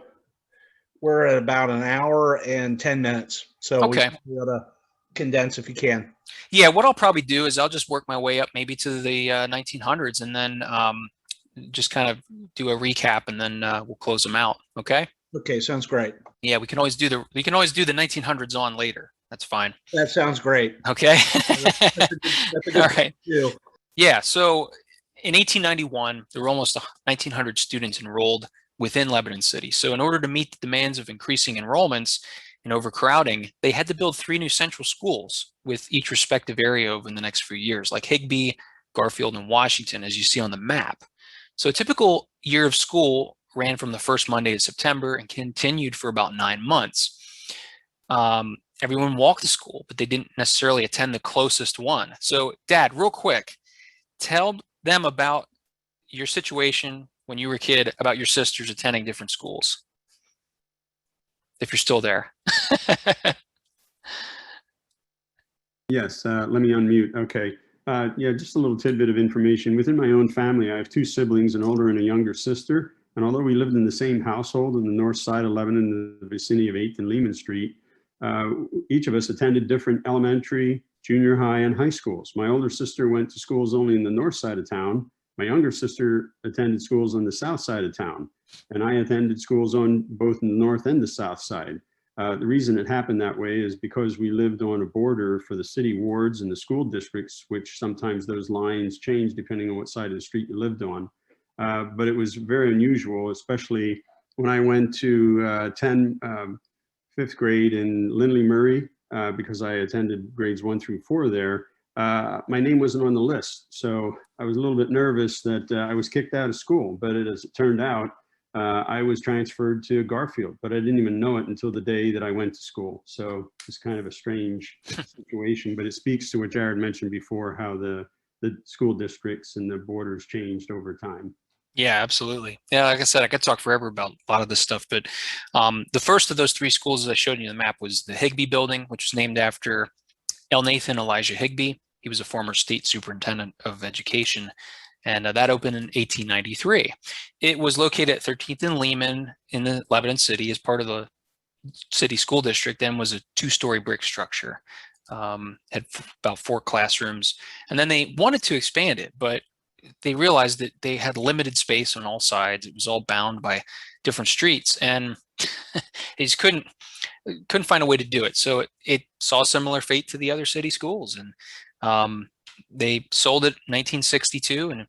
we're at about an hour and 10 minutes. So
okay,
we got to condense if you can.
Yeah, what I'll probably do is I'll just work my way up maybe to the 1900s, and then just kind of do a recap, and then we'll close them out. Okay.
Okay, sounds great.
Yeah, we can always do the 1900s on later. That's fine.
That sounds great.
Okay.
That's a good
All right.
deal.
Yeah. So in 1891, there were almost 1,900 students enrolled within Lebanon City. So in order to meet the demands of increasing enrollments and overcrowding, they had to build 3 new central schools with each respective area over the next few years, like Higbee, Garfield, and Washington, as you see on the map. So a typical year of school ran from the first Monday of September and continued for about 9 months. Everyone walked to school, but they didn't necessarily attend the closest one. So, Dad, real quick, tell them about your situation when you were a kid, about your sisters attending different schools, if you're still there.
Yes, let me unmute. Okay. Yeah, just a little tidbit of information. Within my own family, I have 2 siblings, an older and a younger sister. And although we lived in the same household on the north side of Lebanon, in the vicinity of 8th and Lehman Street, each of us attended different elementary, junior high, and high schools. My older sister went to schools only in the north side of town. My younger sister attended schools on the south side of town. And I attended schools on both the north and the south side. The reason it happened that way is because we lived on a border for the city wards and the school districts, which sometimes those lines change depending on what side of the street you lived on. But it was very unusual, especially when I went to attend fifth grade in Lindley Murray, because I attended grades 1 through 4 there. My name wasn't on the list. So I was a little bit nervous that I was kicked out of school, but as it turned out, I was transferred to Garfield, but I didn't even know it until the day that I went to school. So it's kind of a strange situation, but it speaks to what Jared mentioned before, how the school districts and the borders changed over time.
Yeah, absolutely. Yeah, like I said, I could talk forever about a lot of this stuff, but the first of those 3 schools, as I showed you the map, was the Higbee Building, which was named after Nathan Elijah Higbee. He was a former state superintendent of education, and that opened in 1893. It was located at 13th and Lehman in the Lebanon City as part of the city school district, and was a 2-story brick structure. Had about 4 classrooms, and then they wanted to expand it, but they realized that they had limited space on all sides. It was all bound by different streets, and they just couldn't find a way to do it. So it saw a similar fate to the other city schools, and they sold it in 1962 and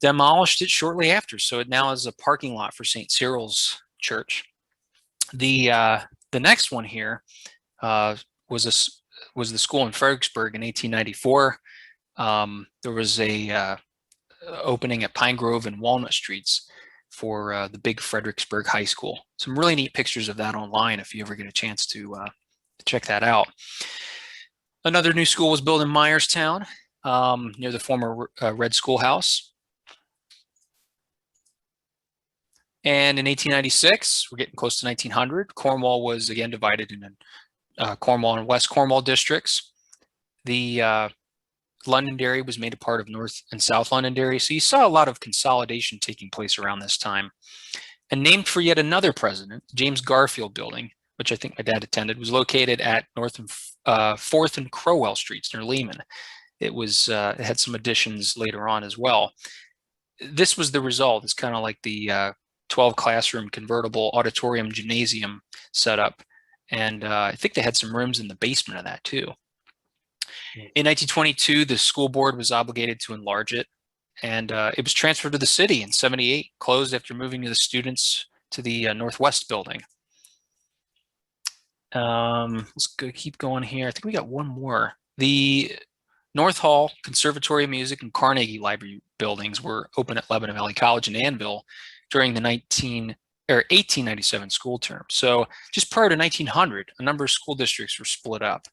demolished it shortly after. So it now is a parking lot for St. Cyril's Church. The next one here was the school in Fredericksburg in 1894. There was a opening at Pine Grove and Walnut Streets for the big Fredericksburg High School. Some really neat pictures of that online if you ever get a chance to check that out. Another new school was built in Myerstown near the former Red Schoolhouse. And in 1896, we're getting close to 1900, Cornwall was again divided into Cornwall and West Cornwall districts. The Londonderry was made a part of North and South Londonderry. So you saw a lot of consolidation taking place around this time. And named for yet another president, James Garfield Building, which I think my dad attended, was located at 4th and Crowell Streets near Lehman. It had some additions later on as well. This was the result. It's kind of like the 12 classroom convertible auditorium gymnasium setup. And I think they had some rooms in the basement of that too. In 1922, the school board was obligated to enlarge it, and it was transferred to the city in 78, closed after moving the students to the Northwest Building. Let's keep going here. I think we got one more. The North Hall, Conservatory of Music, and Carnegie Library buildings were open at Lebanon Valley College in Annville during the 1897 school term. So just prior to 1900, a number of school districts were split up.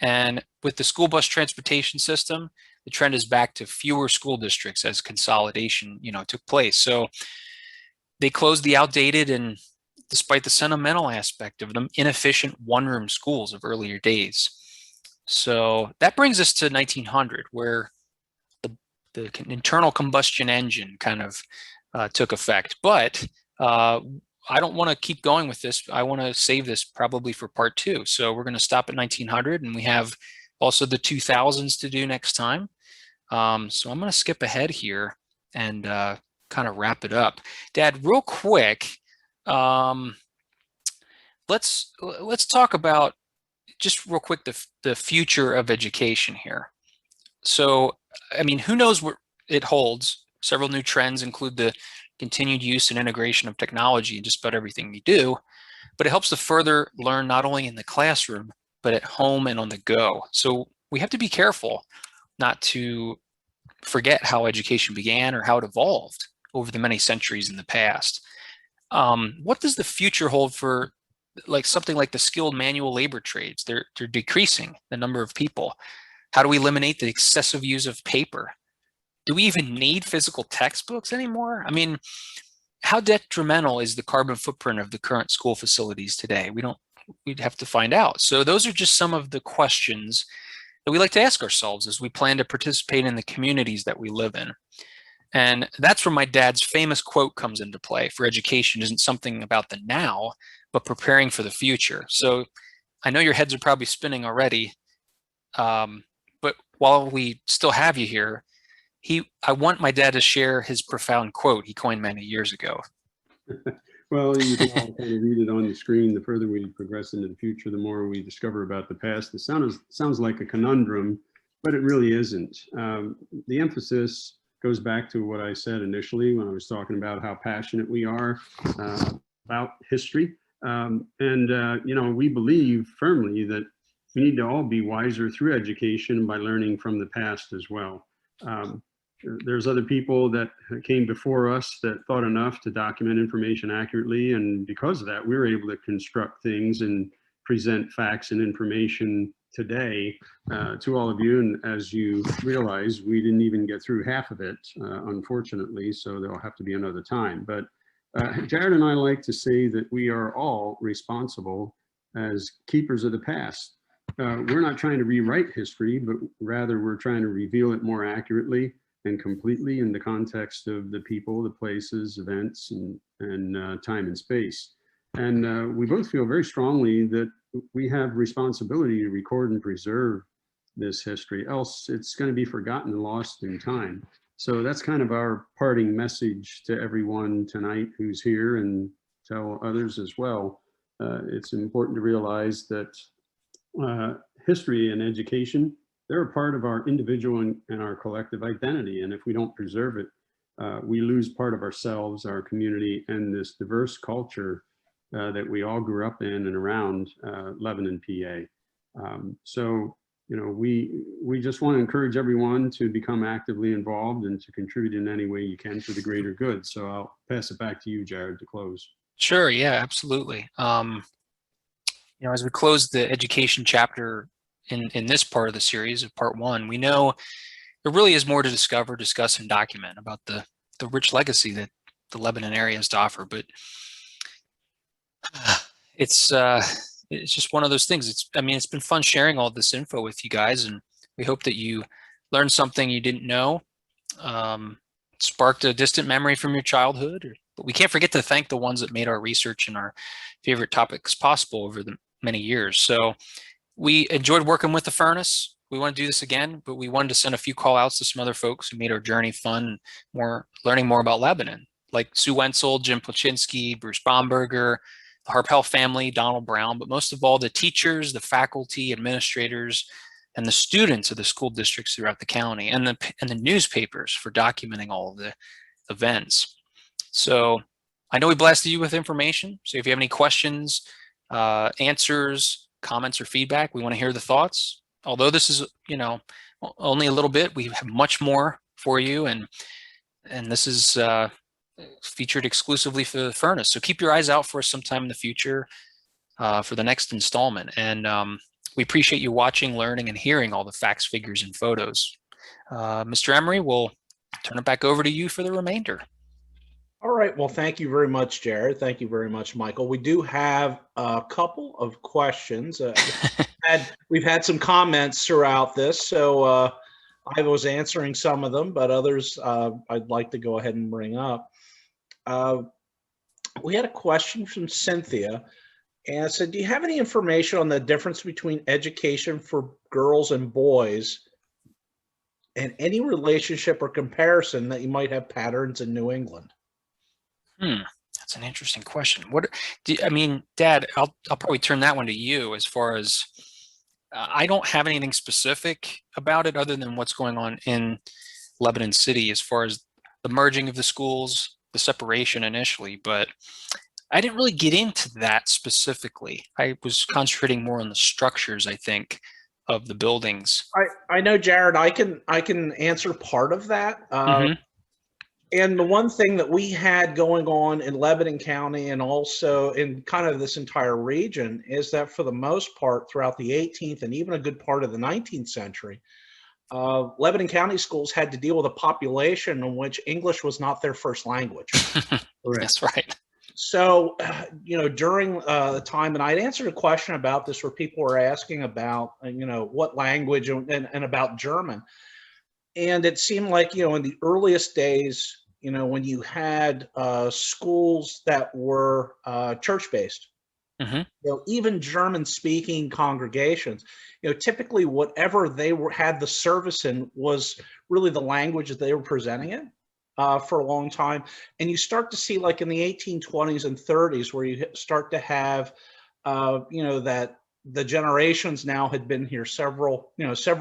And with the school bus transportation system, the trend is back to fewer school districts as consolidation, took place. So they closed the outdated and, despite the sentimental aspect of them, inefficient one-room schools of earlier days. So that brings us to 1900, where the internal combustion engine kind of took effect. But I don't want to keep going with this. I want to save this probably for part 2. So we're going to stop at 1900, and we have also the 2000s to do next time. So I'm going to skip ahead here and kind of wrap it up. Dad, real quick, let's talk about just real quick the future of education here. So, I mean, who knows what it holds? Several new trends include the continued use and integration of technology in just about everything we do, but it helps to further learn not only in the classroom, but at home and on the go. So we have to be careful not to forget how education began or how it evolved over the many centuries in the past. What does the future hold for something like the skilled manual labor trades? They're decreasing the number of people. How do we eliminate the excessive use of paper? Do we even need physical textbooks anymore? I mean, how detrimental is the carbon footprint of the current school facilities today? We'd have to find out. So those are just some of the questions that we like to ask ourselves as we plan to participate in the communities that we live in. And that's where my dad's famous quote comes into play. For education isn't something about the now, but preparing for the future. So I know your heads are probably spinning already, but while we still have you here, I want my dad to share his profound quote he coined many years ago.
Well, you can all kind of read it on the screen. The further we progress into the future, the more we discover about the past. It sounds like a conundrum, but it really isn't. The emphasis goes back to what I said initially when I was talking about how passionate we are about history. We believe firmly that we need to all be wiser through education by learning from the past as well. There's other people that came before us that thought enough to document information accurately. And because of that, we were able to construct things and present facts and information today to all of you. And as you realize, we didn't even get through half of it, unfortunately, so there'll have to be another time. But Jared and I like to say that we are all responsible as keepers of the past. We're not trying to rewrite history, but rather we're trying to reveal it more accurately and completely in the context of the people, the places, events, and time and space. And we both feel very strongly that we have responsibility to record and preserve this history, else it's going to be forgotten and lost in time. So that's kind of our parting message to everyone tonight who's here, and tell others as well. It's important to realize that history and education, they're a part of our individual and our collective identity. And if we don't preserve it, we lose part of ourselves, our community, and this diverse culture that we all grew up in and around Lebanon, PA. We just want to encourage everyone to become actively involved and to contribute in any way you can for the greater good. So I'll pass it back to you, Jared, to close.
Sure, yeah, absolutely. As we close the education chapter in this part of the series of part one, we know there really is more to discover, discuss, and document about the rich legacy that the Lebanon area has to offer. But it's just one of those things. It's been fun sharing all this info with you guys, and we hope that you learned something you didn't know, sparked a distant memory from your childhood. But we can't forget to thank the ones that made our research and our favorite topics possible over the many years. So we enjoyed working with the furnace. We want to do this again, but we wanted to send a few call outs to some other folks who made our journey fun, learning more about Lebanon, like Sue Wenzel, Jim Plachinsky, Bruce Baumberger, the Harpel family, Donald Brown, but most of all the teachers, the faculty, administrators, and the students of the school districts throughout the county, and the newspapers for documenting all of the events. So I know we blasted you with information. So if you have any questions, answers, comments, or feedback, we want to hear the thoughts. Although this is, only a little bit, we have much more for you, and this is featured exclusively for the furnace. So keep your eyes out for us sometime in the future for the next installment. And we appreciate you watching, learning, and hearing all the facts, figures, and photos. Mr. Emery, we'll turn it back over to you for the remainder.
All right. Well, thank you very much, Jared. Thank you very much, Michael. We do have a couple of questions. We've had some comments throughout this, so I was answering some of them, but others I'd like to go ahead and bring up. We had a question from Cynthia, and it said, do you have any information on the difference between education for girls and boys, and any relationship or comparison that you might have patterns in New England?
That's an interesting question. Dad, I'll probably turn that one to you. As far as I don't have anything specific about it other than what's going on in Lebanon City as far as the merging of the schools, the separation initially, but I didn't really get into that specifically. I was concentrating more on the structures, I think, of the buildings.
I know, Jared, I can answer part of that. And the one thing that we had going on in Lebanon County and also in kind of this entire region is that for the most part throughout the 18th and even a good part of the 19th century, Lebanon County schools had to deal with a population in which English was not their first language.
That's right.
So, during the time, and I'd answered a question about this where people were asking about, what language and about German. And it seemed like, in the earliest days, when you had schools that were church-based, even German-speaking congregations, typically whatever they had the service in was really the language that they were presenting in. for a long time. And you start to see, like in the 1820s and 30s, where you start to have, that the generations now had been here several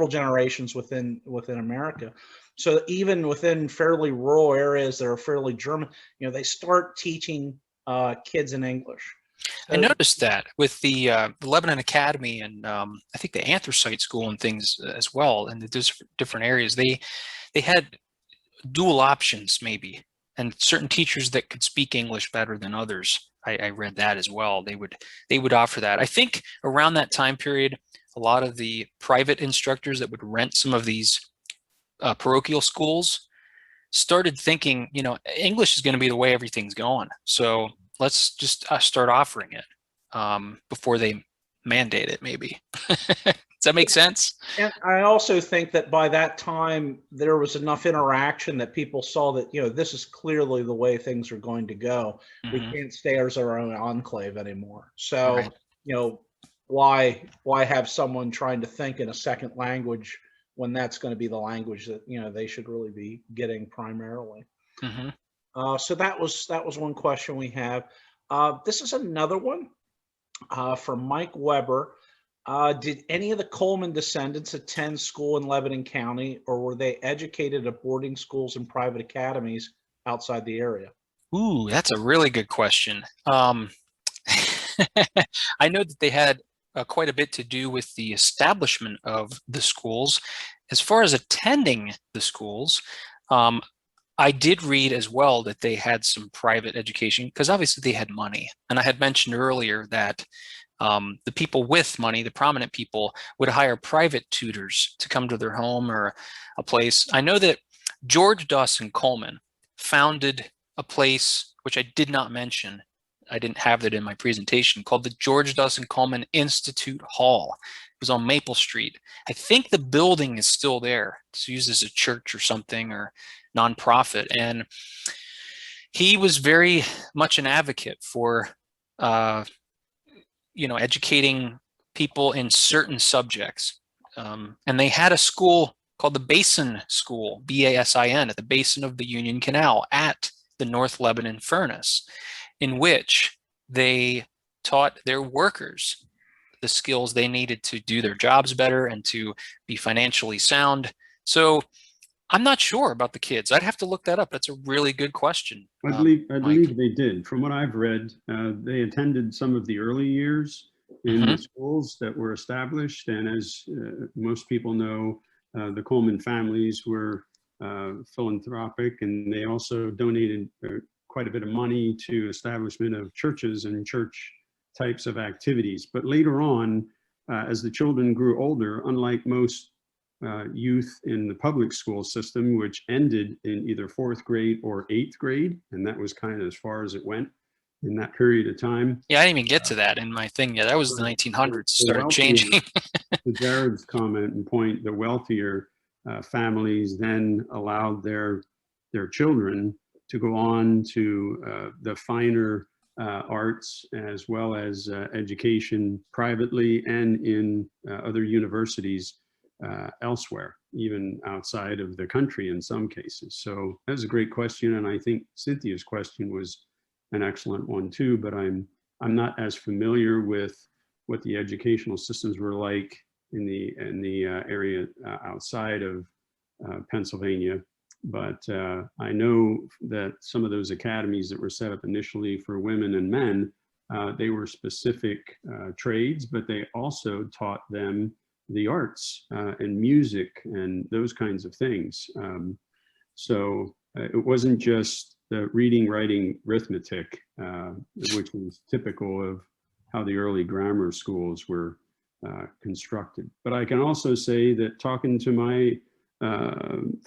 generations within America. So even within fairly rural areas that are fairly German, they start teaching kids in English.
I noticed that with the Lebanon Academy and I think the Anthracite School and things as well, in the different areas, they had dual options maybe, and certain teachers that could speak English better than others. I read that as well. They would offer that. I think around that time period, a lot of the private instructors that would rent some of these parochial schools started thinking, English is going to be the way everything's going. So let's just start offering it before they mandate it, maybe. Does that make sense?
And I also think that by that time, there was enough interaction that people saw that, this is clearly the way things are going to go. We can't stay as our own enclave anymore. So, why have someone trying to think in a second language when that's going to be the language that, they should really be getting primarily? So that was one question we have. This is another one from Mike Weber. Did any of the Coleman descendants attend school in Lebanon County, or were they educated at boarding schools and private academies outside the area?
Ooh, that's a really good question. I know that they had quite a bit to do with the establishment of the schools. As far as attending the schools, I did read as well that they had some private education because obviously they had money. And I had mentioned earlier that the people with money, the prominent people, would hire private tutors to come to their home or a place. I know that George Dawson Coleman founded a place, which I did not mention. I didn't have that in my presentation, called the George Dawson Coleman Institute Hall. It was on Maple Street. I think the building is still there. It's used as a church or something or nonprofit. And he was very much an advocate for educating people in certain subjects. And they had a school called the Basin School, BASIN, at the basin of the Union Canal at the North Lebanon Furnace, in which they taught their workers the skills they needed to do their jobs better and to be financially sound. So I'm not sure about the kids. I'd have to look that up. That's a really good question.
I believe they did. From what I've read, they attended some of the early years in the schools that were established. And as most people know, the Coleman families were philanthropic, and they also donated quite a bit of money to establishment of churches and church types of activities. But later on, as the children grew older, unlike most youth in the public school system, which ended in either 4th grade or 8th grade, and that was kind of as far as it went in that period of time.
Yeah, I didn't even get to that in my thing. Yeah, that was the 1900s. It started changing.
To Jared's comment and point, the wealthier families then allowed their children to go on to the finer arts, as well as education privately and in other universities elsewhere, even outside of the country in some cases. So that's a great question, and I think Cynthia's question was an excellent one too. But I'm not as familiar with what the educational systems were like in the area outside of Pennsylvania. But I know that some of those academies that were set up initially for women and men, they were specific trades, but they also taught them the arts and music and those kinds of things. So it wasn't just the reading, writing, arithmetic, which was typical of how the early grammar schools were constructed. But I can also say that talking to my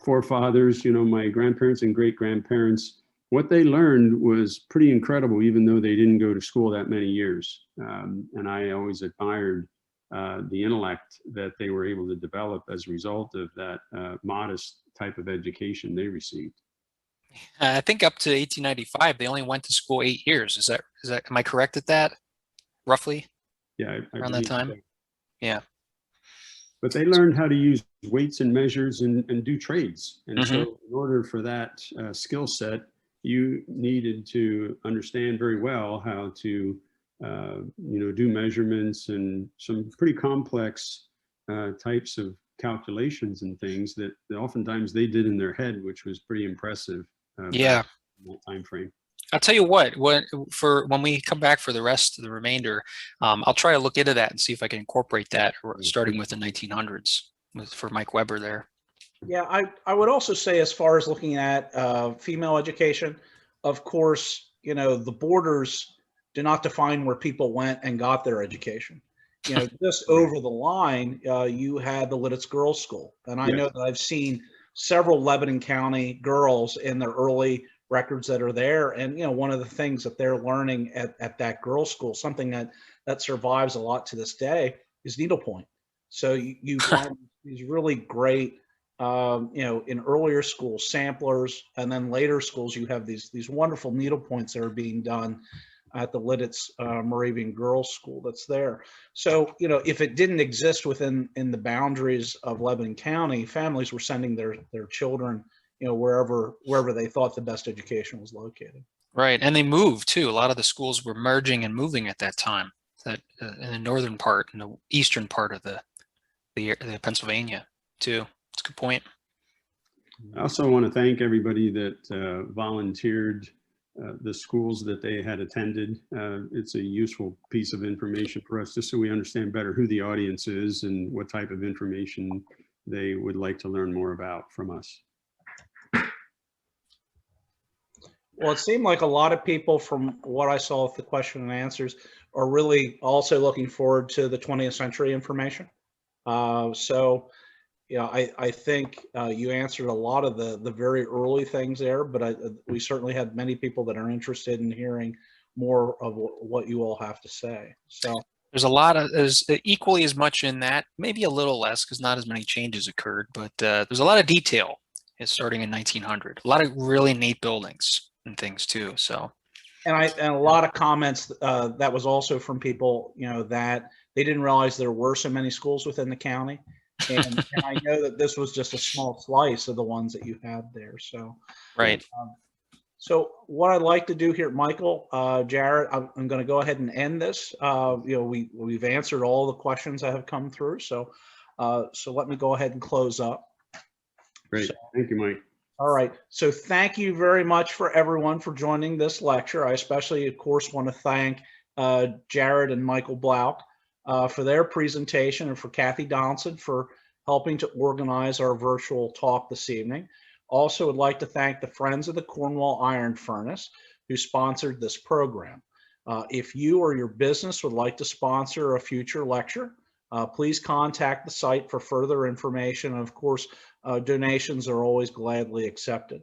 forefathers, my grandparents and great-grandparents, what they learned was pretty incredible, even though they didn't go to school that many years. And I always admired the intellect that they were able to develop as a result of that modest type of education they received.
I think up to 1895, they only went to school 8 years. Is that, am I correct at that, roughly?
Yeah,
around that time? So. Yeah.
but they learned how to use weights and measures and do trades. And
Mhm.
so in order for that skill set, you needed to understand very well how to, do measurements and some pretty complex types of calculations and things that oftentimes they did in their head, which was pretty impressive
Yeah.
back in that time frame.
I'll tell you what, when we come back for the rest of the remainder, I'll try to look into that and see if I can incorporate that, starting with the 1900s for Mike Weber there.
Yeah, I would also say, as far as looking at female education, of course, the borders do not define where people went and got their education. Just over the line, you had the Lidditz Girls School. And I know that I've seen several Lebanon County girls in their early records that are there. And, one of the things that they're learning at that girls' school, something that survives a lot to this day, is needlepoint. So you find these really great, in earlier schools, samplers, and then later schools, you have these wonderful needlepoints that are being done at the Lidditz Moravian Girls School that's there. So, if it didn't exist in the boundaries of Lebanon County, families were sending their children, wherever they thought the best education was located.
Right, and they moved too. A lot of the schools were merging and moving at that time. That in the northern part and the eastern part of the Pennsylvania too. That's a good point.
I also want to thank everybody that volunteered the schools that they had attended. It's a useful piece of information for us, just so we understand better who the audience is and what type of information they would like to learn more about from us.
Well, it seemed like a lot of people, from what I saw with the question and answers, are really also looking forward to the 20th century information. I think you answered a lot of the very early things there, but we certainly had many people that are interested in hearing more of what you all have to say. So
there's equally as much in that, maybe a little less because not as many changes occurred, but there's a lot of detail starting in 1900. A lot of really neat buildings and things too. So,
and a lot of comments that was also from people, that they didn't realize there were so many schools within the county. And I know that this was just a small slice of the ones that you had there. So,
right.
So what I'd like to do here, Michael, Jared, I'm going to go ahead and end this. We've answered all the questions that have come through. So let me go ahead and close up.
Great. Thank you, Mike.
All right. So thank you very much for everyone for joining this lecture. I especially, of course, want to thank Jared and Michael Blouch for their presentation, and for Kathy Donaldson for helping to organize our virtual talk this evening. Also would like to thank the Friends of the Cornwall Iron Furnace who sponsored this program. If you or your business would like to sponsor a future lecture, please contact the site for further information. And of course, donations are always gladly accepted.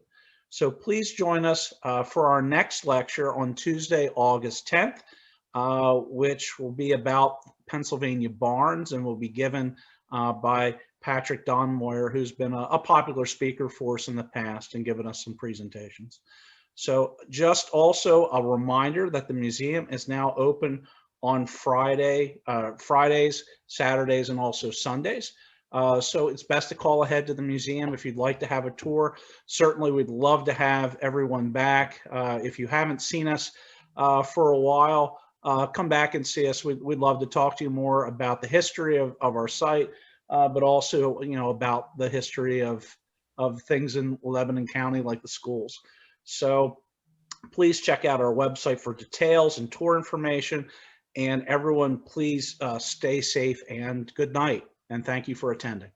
So please join us for our next lecture on Tuesday, August 10th, which will be about Pennsylvania barns, and will be given by Patrick Donmoyer, who's been a popular speaker for us in the past and given us some presentations. So just also a reminder that the museum is now open on Fridays, Saturdays, and also Sundays. So it's best to call ahead to the museum if you'd like to have a tour. Certainly, we'd love to have everyone back. If you haven't seen us for a while, come back and see us. We'd love to talk to you more about the history of our site, but also, about the history of things in Lebanon County, like the schools. So please check out our website for details and tour information. And everyone, please stay safe and good night. And thank you for attending.